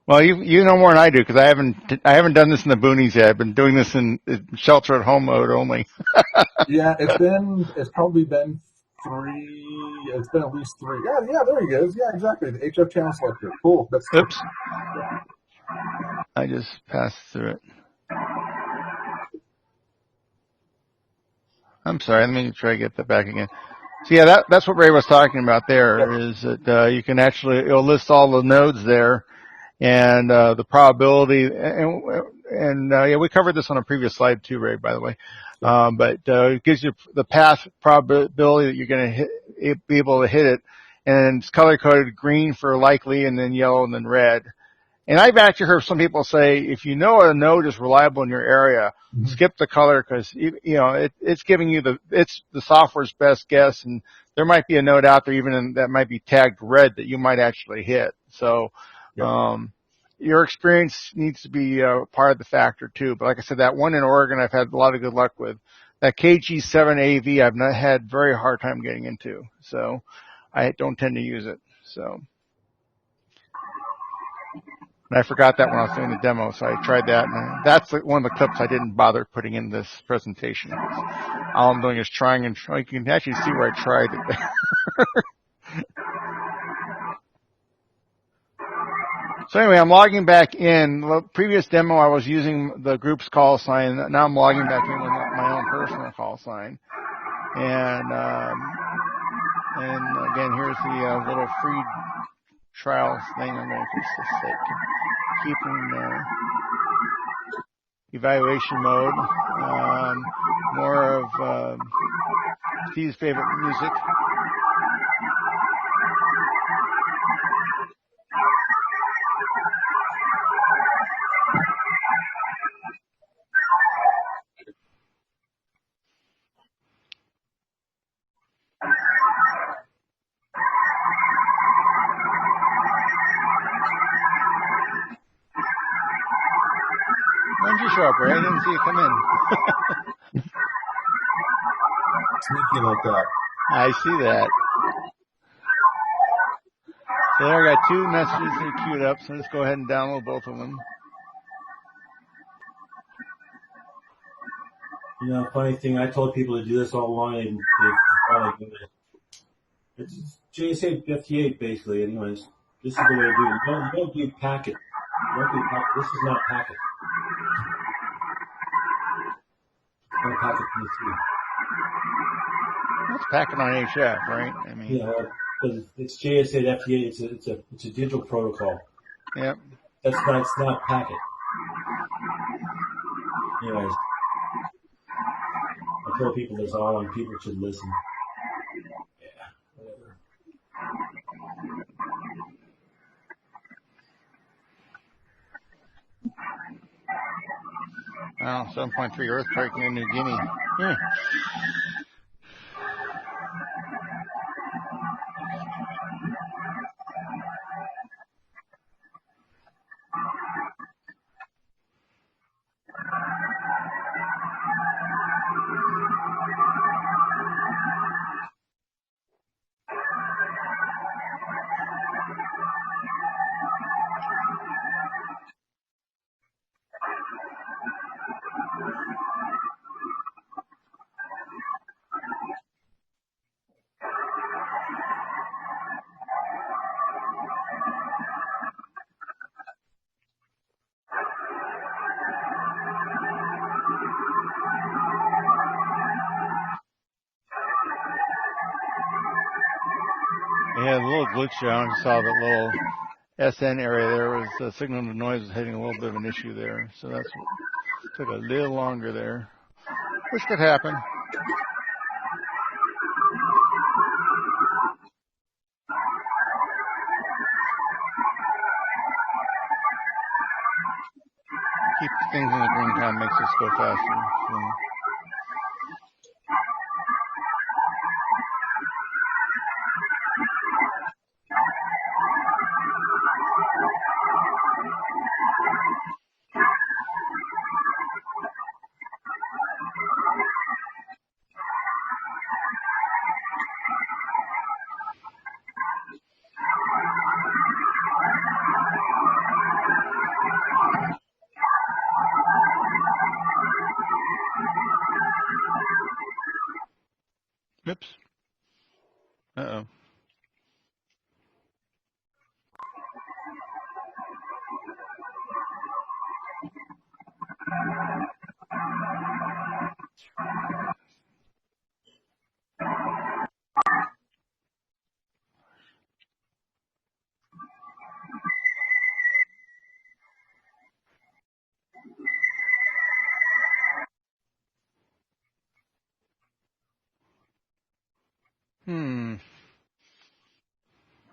Well, you know more than I do because I haven't done this in the boonies yet. I've been doing this in shelter at home mode only. Yeah, it's probably been 3. It's been at least 3. Yeah, there he goes. Yeah, exactly. The HF channel selector. Cool. Oops. I just passed through it. I'm sorry. Let me try to get that back again. So yeah, that's what Ray was talking about there. Is that you can it'll list all the nodes there, and the probability, and yeah, we covered this on a previous slide too, Ray, by the way. But it gives you the path probability that you're going to be able to hit it, and it's color coded green for likely, and then yellow, and then red. And I've actually heard some people say, if you know a node is reliable in your area, skip the color because it's giving you it's the software's best guess, and there might be a node out there even that might be tagged red that you might actually hit. So, your experience needs to be part of the factor too. But like I said, that one in Oregon, I've had a lot of good luck with. That KG7AV, I've not had very hard time getting into, so I don't tend to use it. So. And I forgot that when I was doing the demo, so I tried that. And that's one of the clips I didn't bother putting in this presentation. All I'm doing is trying and trying. You can actually see where I tried it there. So anyway, I'm logging back in. The previous demo, I was using the group's call sign. Now I'm logging back in with my own personal call sign. And again, here's the little free trial thing. I'm going to just keep in evaluation mode. More of Steve's favorite music. When did you show up, Ray? I didn't see you come in. Sneaky like that. I see that. So there I got 2 messages that are queued up, so let's go ahead and download both of them. Funny thing, I told people to do this all along, and they finally do it. It's JS8 FT8 basically. Anyways, this is the way to do it. You don't do packet. This is not packet. It's not packet PC. That's packet on HF, right? I mean, yeah, it's JS8 FT8. It's a digital protocol. Yep. It's not packet. Anyways, I tell people this all, and people should listen. Yeah, whatever. Wow, 7.3 earthquake in New Guinea. Yeah, a little glitch there. I just saw that little SN area there was the signal to noise was hitting a little bit of an issue there. So that's what took a little longer there, which could happen. Keep things in the green kind of makes this go faster. So. Oops. Uh-oh.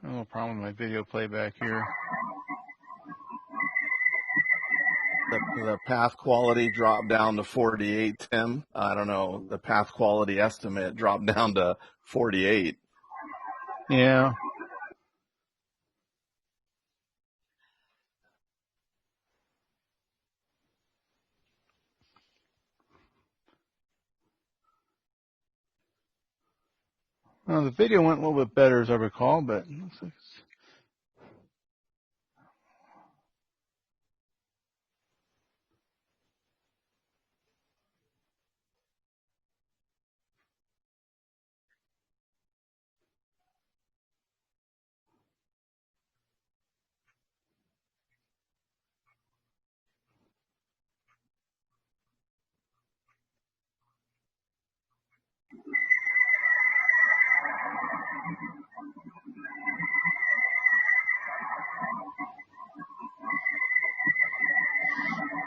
A little problem with my video playback here. The path quality dropped down to 48, Tim. I don't know. The path quality estimate dropped down to 48. Yeah. Well, the video went a little bit better as I recall, but it looks like it's...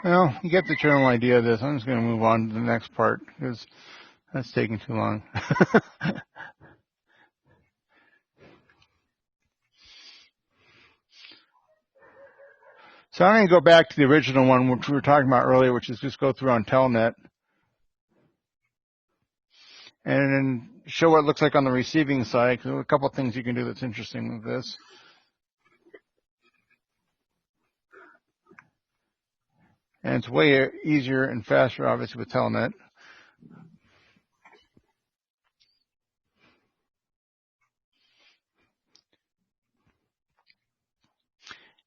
Well, you get the general idea of this. I'm just going to move on to the next part because that's taking too long. So I'm going to go back to the original one, which we were talking about earlier, which is just go through on Telnet and then show what it looks like on the receiving side. Because there are a couple of things you can do that's interesting with this. And it's way easier and faster, obviously, with Telnet.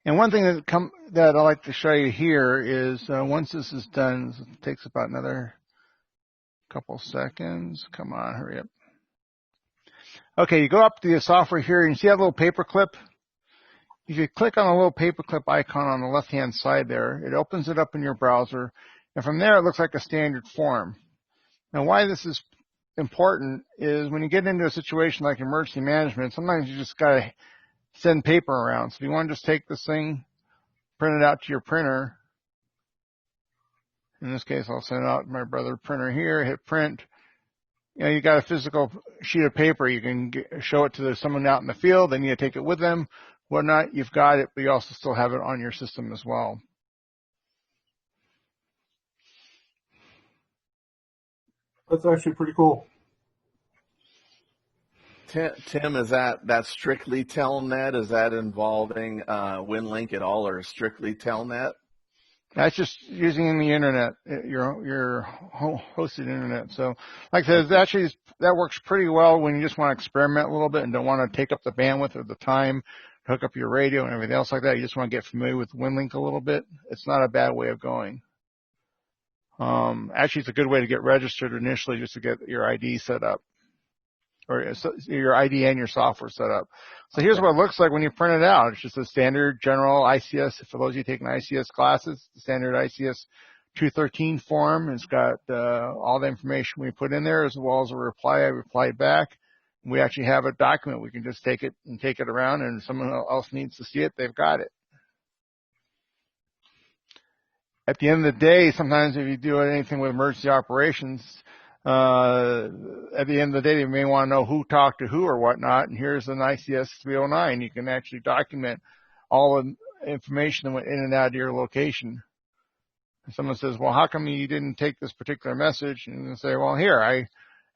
And one thing that I like to show you here is once this is done, it takes about another couple seconds. Come on, hurry up. Okay, you go up to the software here, and you see that little paperclip? If you click on the little paperclip icon on the left-hand side there, it opens it up in your browser, and from there it looks like a standard form. Now, why this is important is when you get into a situation like emergency management, sometimes you just got to send paper around. So if you want to just take this thing, print it out to your printer. In this case, I'll send it out to my brother printer here, hit print. You know, you got a physical sheet of paper. You can show it to someone out in the field. They need to take it with them, whatnot. You've got it, but you also still have it on your system as well. That's actually pretty cool. Tim, is that strictly Telnet? Is that involving Winlink at all, or strictly Telnet? That's just using the internet, your hosted internet. So, like I said, actually that works pretty well when you just want to experiment a little bit and don't want to take up the bandwidth or the time to hook up your radio and everything else like that. You just want to get familiar with Winlink a little bit. It's not a bad way of going. Actually, it's a good way to get registered initially, just to get your ID set up, or your ID and your software set up. So here's what it looks like when you print it out. It's just a standard general ICS. For those of you taking ICS classes, the standard ICS 213 form. It's got all the information we put in there, as well as a reply. I replied back. we actually have a document. We can just take it around, and if someone else needs to see it, they've got it. At the end of the day, sometimes if you do anything with emergency operations, at the end of the day, you may want to know who talked to who or whatnot. And here's an ICS 309. You can actually document all the information that went in and out of your location. And someone says, well, how come you didn't take this particular message? And you say, well, here,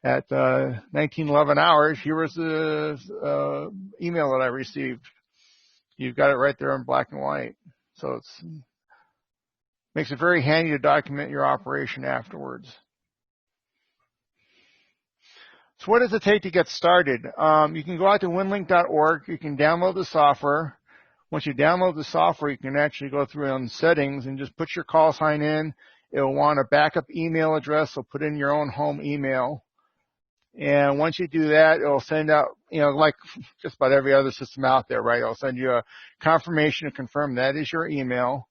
at 1911 hours, here was the email that I received. You've got it right there in black and white. So it's makes it very handy to document your operation afterwards. So what does it take to get started? You can go out to winlink.org. You can download the software. Once you download the software, you can actually go through on settings and just put your call sign in. It'll want a backup email address, so put in your own home email. And once you do that, it'll send out, like just about every other system out there, right? It'll send you a confirmation to confirm that is your email.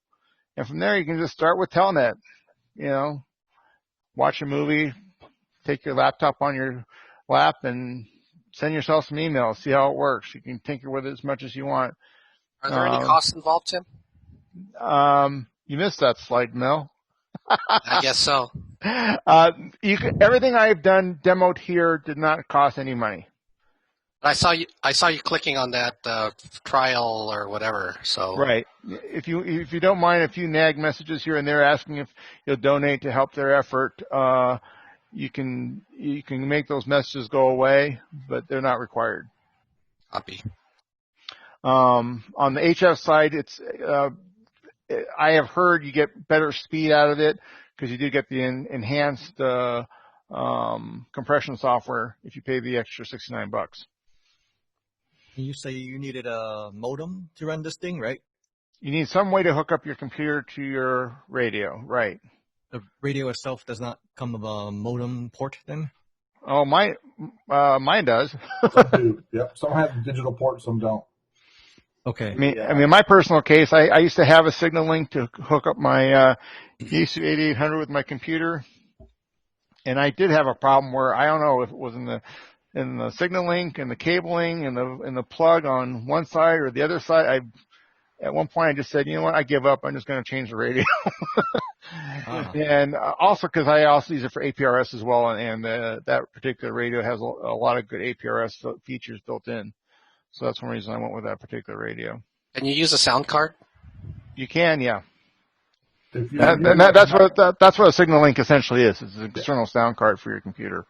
And from there, you can just start with Telnet. Watch a movie, take your laptop on your lap, and send yourself some emails. See how it works. You can tinker with it as much as you want. Are there any costs involved, Tim? You missed that slide, Mel. I guess so. Everything I've done demoed here did not cost any money. I saw you clicking on that trial or whatever. So right. If you don't mind a few nag messages here and there asking if you'll donate to help their effort, you can make those messages go away, but they're not required. Copy. On the HF side, I have heard you get better speed out of it because you do get the enhanced compression software if you pay the extra $69. You say you needed a modem to run this thing, right? You need some way to hook up your computer to your radio, right? The radio itself does not come with a modem port then? Oh, mine does. Some do. Yep. Some have a digital port, some don't. Okay. I mean, in my personal case, I used to have a signal link to hook up my Yaesu 8800 with my computer, and I did have a problem where I don't know if it was in the signal link and the cabling and the plug on one side or the other side. At one point I just said, you know what, I give up. I'm just going to change the radio. And also because I also use it for APRS as well, and that particular radio has a lot of good APRS features built in. So that's one reason I went with that particular radio. Can you use a sound card? You can, yeah. That's what a signal link essentially is. It's an external sound card for your computer.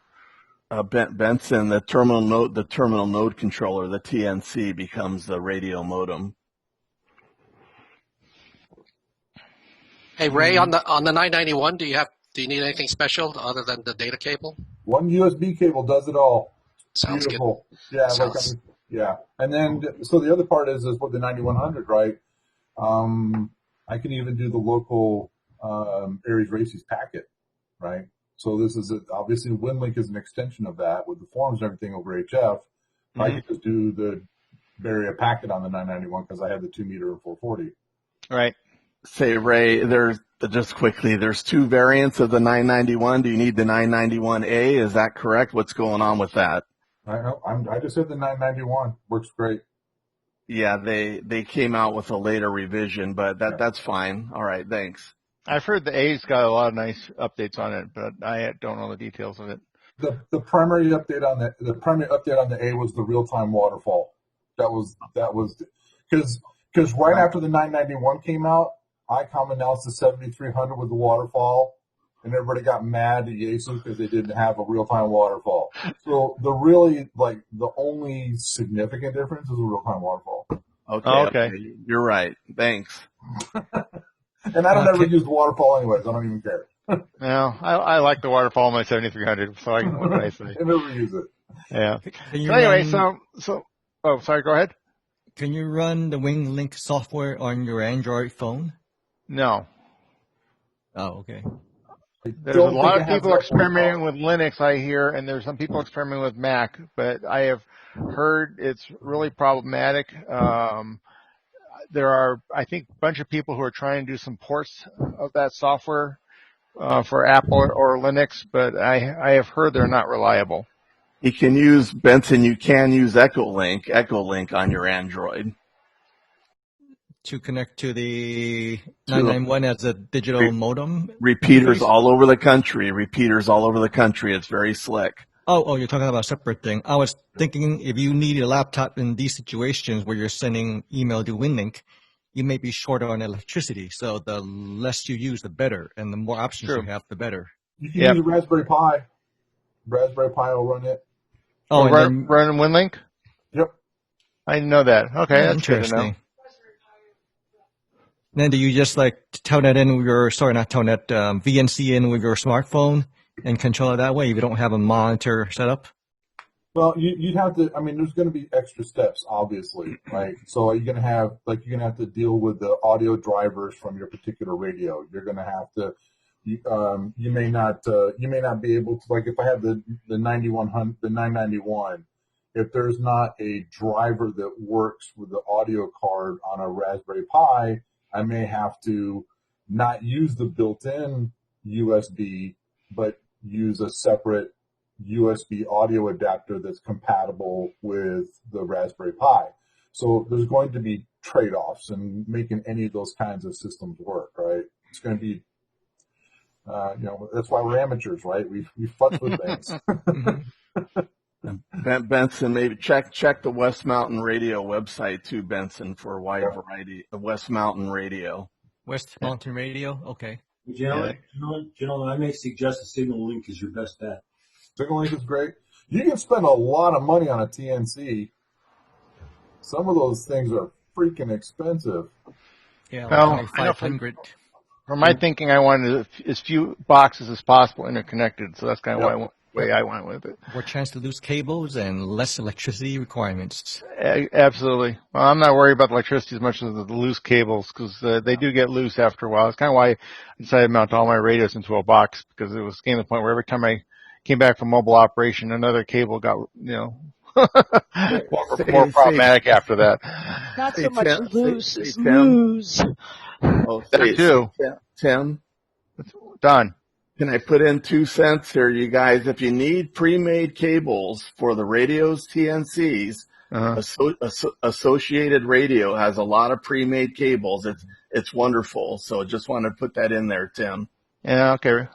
Benson, the terminal node controller, the TNC, becomes the radio modem. Hey Ray, on the 991, do you need anything special other than the data cable? One USB cable does it all. Sounds beautiful. Good. Yeah, yeah. And then so the other part is with the 9100, right? I can even do the local Aries Races packet, right? So this is obviously Winlink is an extension of that with the forms and everything over HF. Mm-hmm. I can just bury a packet on the 991 because I have the 2 meter and 440. Right. Say, Ray, there's two variants of the 991. Do you need the 991A? Is that correct? What's going on with that? I just said the 991 works great. Yeah, they came out with a later revision, but that's fine. All right, thanks. I've heard the A's got a lot of nice updates on it, but I don't know the details of it. The primary update on the A was the real time waterfall. That was because right after the 991 came out, ICOM announced the 7300 with the waterfall, and everybody got mad at Yaesu because they didn't have a real time waterfall. So the only significant difference is the real time waterfall. Okay. You're right. Thanks. And I don't ever use the waterfall anyways. I don't even care. No, I like the waterfall on my 7300, so I can what can I say? I never use it. Yeah. So anyway, oh, sorry, go ahead. Can you run the Winlink software on your Android phone? No. Oh, okay. There's a lot of people experimenting with Linux, I hear, and there's some people experimenting with Mac, but I have heard it's really problematic. There are, I think, a bunch of people who are trying to do some ports of that software for Apple or Linux, but I have heard they're not reliable. You can use, Benson, you can use Echolink on your Android. To connect to the 991 as a digital modem? Repeaters all over the country. It's very slick. Oh, you're talking about a separate thing. I was thinking if you need a laptop in these situations where you're sending email to Winlink, you may be short on electricity. So the less you use, the better. And the more options you have, the better. You can use a Raspberry Pi. Raspberry Pi will run it. Oh, run Winlink? Yep. I didn't know that. Okay, that's interesting. Good to know. Then do you just VNC in with your smartphone and control it that way if you don't have a monitor set up? Well, you'd have to. I mean, there's going to be extra steps, obviously, right? So you're going to have to deal with the audio drivers from your particular radio. You're going to have to. You may not be able to, if I have the 991, if there's not a driver that works with the audio card on a Raspberry Pi, I may have to not use the built-in USB, but use a separate USB audio adapter that's compatible with the Raspberry Pi. So there's going to be trade-offs in making any of those kinds of systems work, right? It's going to be, that's why we're amateurs, right? We futz with things. Benson, maybe check the West Mountain Radio website too, Benson, for a wide variety of West Mountain Radio. West Mountain Radio, okay. Gentlemen, I may suggest a Signal Link is your best bet. Signal Link is great. You can spend a lot of money on a TNC. Some of those things are freaking expensive. Yeah, like 500. For my thinking, I wanted as few boxes as possible interconnected, so that's kind of way I went with it. More chance to lose cables and less electricity requirements. Absolutely. Well, I'm not worried about electricity as much as the loose cables, because they do get loose after a while. It's kind of why I decided to mount all my radios into a box, because it was getting to the point where every time I came back from mobile operation, another cable got, more problematic after that. Not so much loose as lose. Oh, that too. Tim? Done. Can I put in 2 cents here, you guys? If you need pre-made cables for the radios, TNCs, Associated Radio has a lot of pre-made cables. It's wonderful. So just want to put that in there, Tim. Yeah, okay.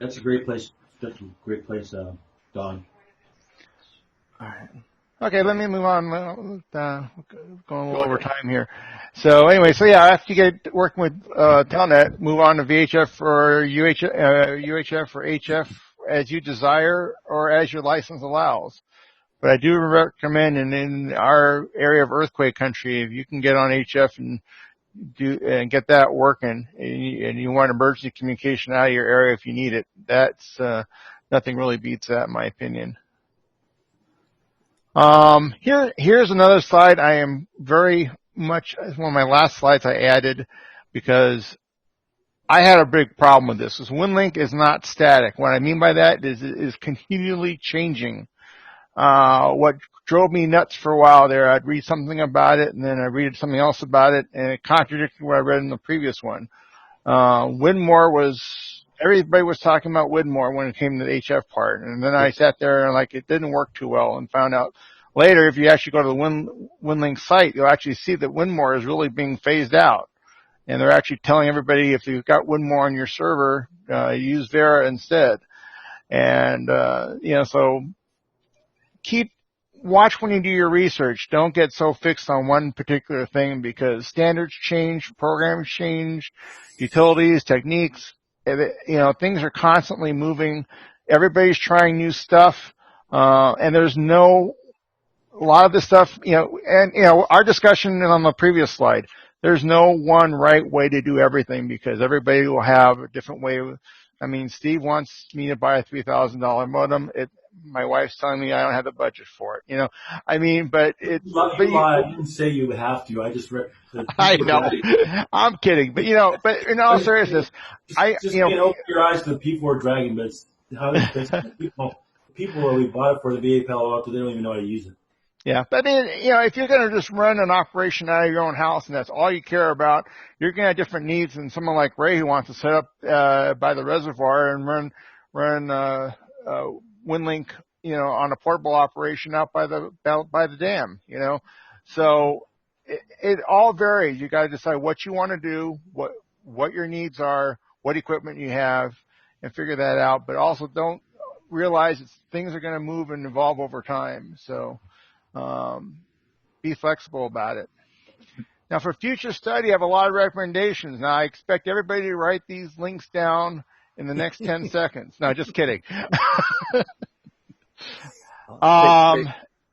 That's a great place. Don. All right. Okay, let me move on. Going a little over time here. So anyway, after you get working with Telnet, move on to VHF or UHF or HF as you desire or as your license allows. But I do recommend, in our area of earthquake country, if you can get on HF and get that working, and you want emergency communication out of your area if you need it, that's nothing really beats that, in my opinion. Here's another slide. I am very much, one of my last slides I added because I had a big problem with this. Winlink is not static. What I mean by that is continually changing. What drove me nuts for a while there, I'd read something about it and then I'd read something else about it and it contradicted what I read in the previous one. Everybody was talking about Widmore when it came to the HF part. And then I sat there and it didn't work too well and found out later, if you actually go to the Winlink site, you'll actually see that Widmore is really being phased out. And they're actually telling everybody, if you've got Widmore on your server, use Vera instead. And, so watch when you do your research. Don't get so fixed on one particular thing because standards change, programs change, utilities, techniques. Things are constantly moving. Everybody's trying new stuff. And there's a lot of this stuff, our discussion on the previous slide, there's no one right way to do everything because everybody will have a different way. Steve wants me to buy a $3,000 modem. My wife's telling me I don't have the budget for it. I didn't say you have to. I just read. I know. I'm kidding, but in all seriousness, open your eyes to the people who are dragging. But people where we bought it for the VA Palo Alto, they don't even know how to use it. Yeah, but if you're going to just run an operation out of your own house and that's all you care about, you're going to have different needs than someone like Ray who wants to set up by the reservoir and run Winlink on a portable operation out by the dam, So it all varies. You got to decide what you want to do, what your needs are, what equipment you have, and figure that out. But also don't realize that things are going to move and evolve over time. So be flexible about it. Now, for future study, I have a lot of recommendations. Now, I expect everybody to write these links down in the next 10 seconds. No, just kidding.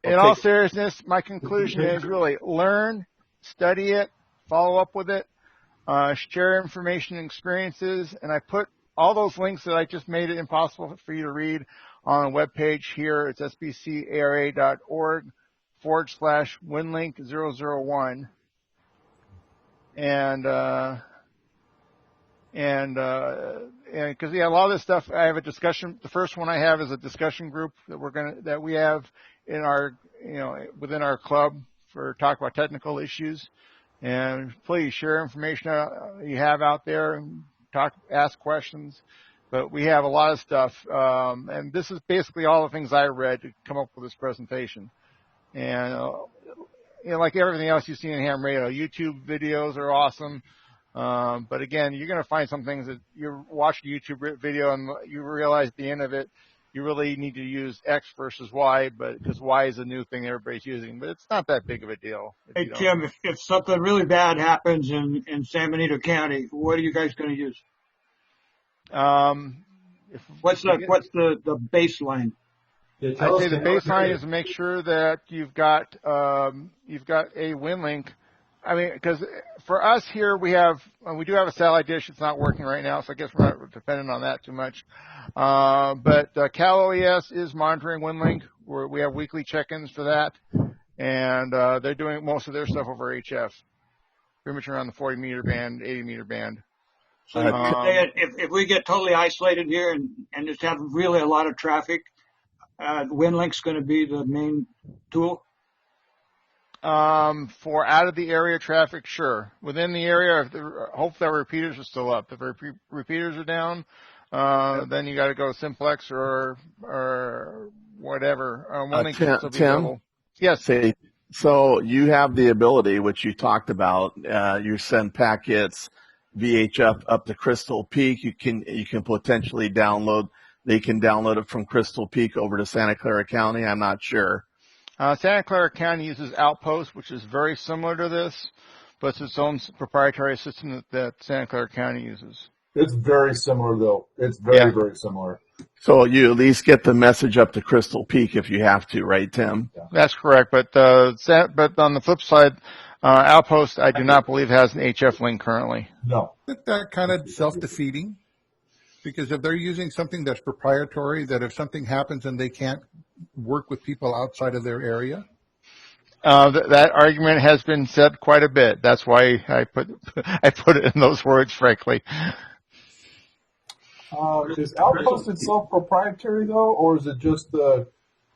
In all seriousness, my conclusion is really learn, study it, follow up with it, share information and experiences, and I put all those links that I just made it impossible for you to read on a webpage here. It's sbcara.org/winlink001. And because a lot of this stuff, I have a discussion. The first one I have is a discussion group that we have in our, within our club for talk about technical issues. And please share information you have out there and ask questions. But we have a lot of stuff, and this is basically all the things I read to come up with this presentation. And like everything else you see in ham radio, YouTube videos are awesome. But again, you're going to find some things that you watch a YouTube video and you realize at the end of it, you really need to use X versus Y, because Y is a new thing everybody's using, but it's not that big of a deal. Hey, Tim, if something really bad happens in San Benito County, what are you guys going to use? What's the baseline? I'd say the baseline is to make sure that you've got a Winlink. I mean, because for us here, we do have a satellite dish. It's not working right now, so I guess we're not dependent on that too much. But Cal OES is monitoring Winlink. We have weekly check-ins for that, and they're doing most of their stuff over HF, pretty much around the 40-meter band, 80-meter band. So if we get totally isolated here and just have really a lot of traffic, Winlink's going to be the main tool? For out of the area traffic, sure. Within the area, hopefully our repeaters are still up. If repeaters are down, then you got to go simplex or whatever. Winlink can still be available. Yes. So you have the ability, which you talked about, you send packets VHF up to Crystal Peak. You can potentially they can download it from Crystal Peak over to Santa Clara County. I'm not sure. Santa Clara County uses Outpost, which is very similar to this, but it's its own proprietary system that Santa Clara County uses. It's very similar, though. It's very similar. So you at least get the message up to Crystal Peak if you have to, right, Tim? Yeah. That's correct. But on the flip side, Outpost, I do not believe has an HF link currently. No. Isn't that kind of self-defeating? Because if they're using something that's proprietary, that if something happens and they can't work with people outside of their area? That argument has been said quite a bit. That's why I put it in those words, frankly. Is Outpost itself proprietary though, or is it just the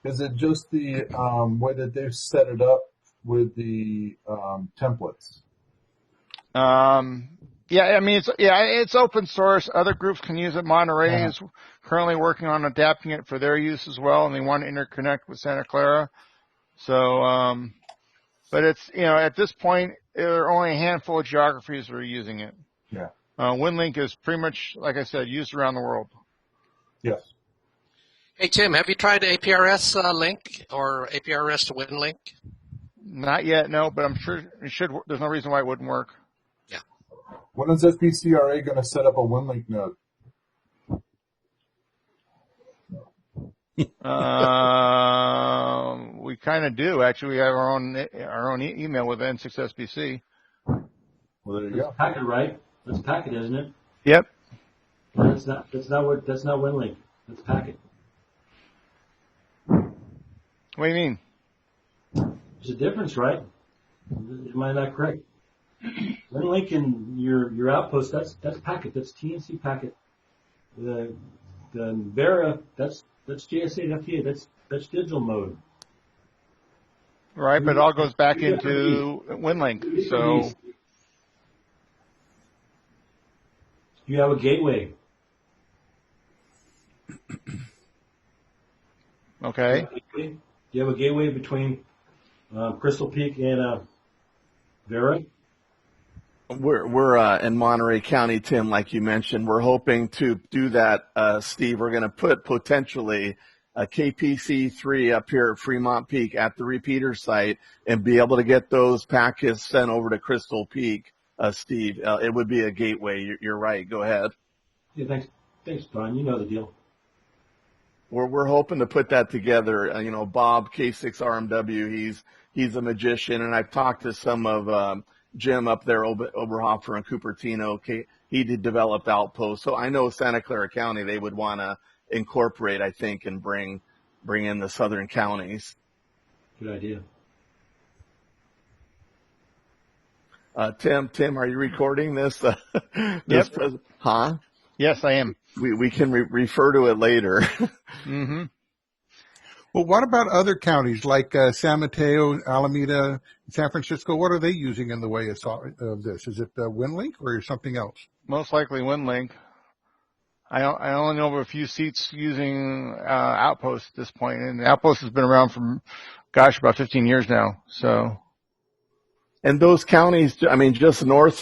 way that they've set it up with the templates? Yeah, I mean it's open source. Other groups can use it. Monterey is currently working on adapting it for their use as well, and they want to interconnect with Santa Clara. So, but it's at this point there are only a handful of geographies that are using it. Yeah. Winlink is pretty much, like I said, used around the world. Yes. Hey Tim, have you tried APRS link or APRS to Winlink? Not yet, no, but I'm sure it should. There's no reason why it wouldn't work. When is SBCRA going to set up a Winlink node? We kind of do actually. We have our own email with N6SBC. Well, there you go. Packet, right? That's Packet, isn't it? Yep. That's not Winlink. That's Packet. What do you mean? There's a difference, right? Am I not correct? Winlink and your Outpost, that's Packet. That's TNC Packet. The Vera, that's GSA FTA. That's digital mode. Right, but it all goes back into Winlink. So you have a gateway. Okay. Do you have a gateway between Crystal Peak and Vera? We're in Monterey County, Tim, like you mentioned. We're hoping to do that, Steve. We're going to put potentially a KPC3 up here at Fremont Peak at the repeater site and be able to get those packets sent over to Crystal Peak, Steve. It would be a gateway. You're right. Go ahead. Yeah, thanks, Brian. You know the deal. We're hoping to put that together. Bob K6RMW, he's a magician, and I've talked to some of Jim up there, Oberhofer and Cupertino. He did develop Outpost, so I know Santa Clara County they would want to incorporate, I think, and bring in the southern counties. Good idea. Tim, are you recording this? Yep. Huh? Yes, I am. We can refer to it later. Mm-hmm. Well, what about other counties like San Mateo, Alameda, San Francisco? What are they using in the way of this? Is it Winlink or something else? Most likely Winlink. I only know of a few seats using Outpost at this point, and Outpost has been around for, about 15 years now. So. And those counties, I mean, just north,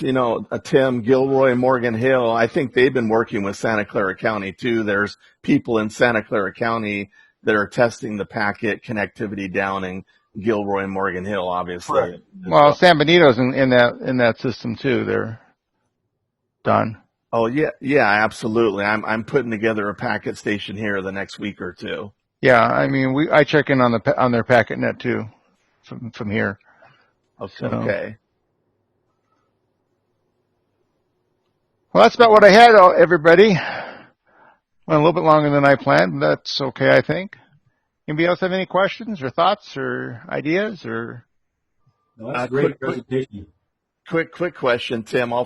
Tim, Gilroy, Morgan Hill, I think they've been working with Santa Clara County too. There's people in Santa Clara County that are testing the packet connectivity down in Gilroy and Morgan Hill, obviously. Right. Well, San Benito's in that system too. They're done. Oh yeah, absolutely. I'm putting together a packet station here the next week or two. Yeah, I mean, I check in on their packet net too, from here. Okay. Well, that's about what I had, everybody. Went a little bit longer than I planned, but that's okay, I think. Anybody else have any questions or thoughts or ideas or? No, that's a great presentation. Quick question, Tim. I'll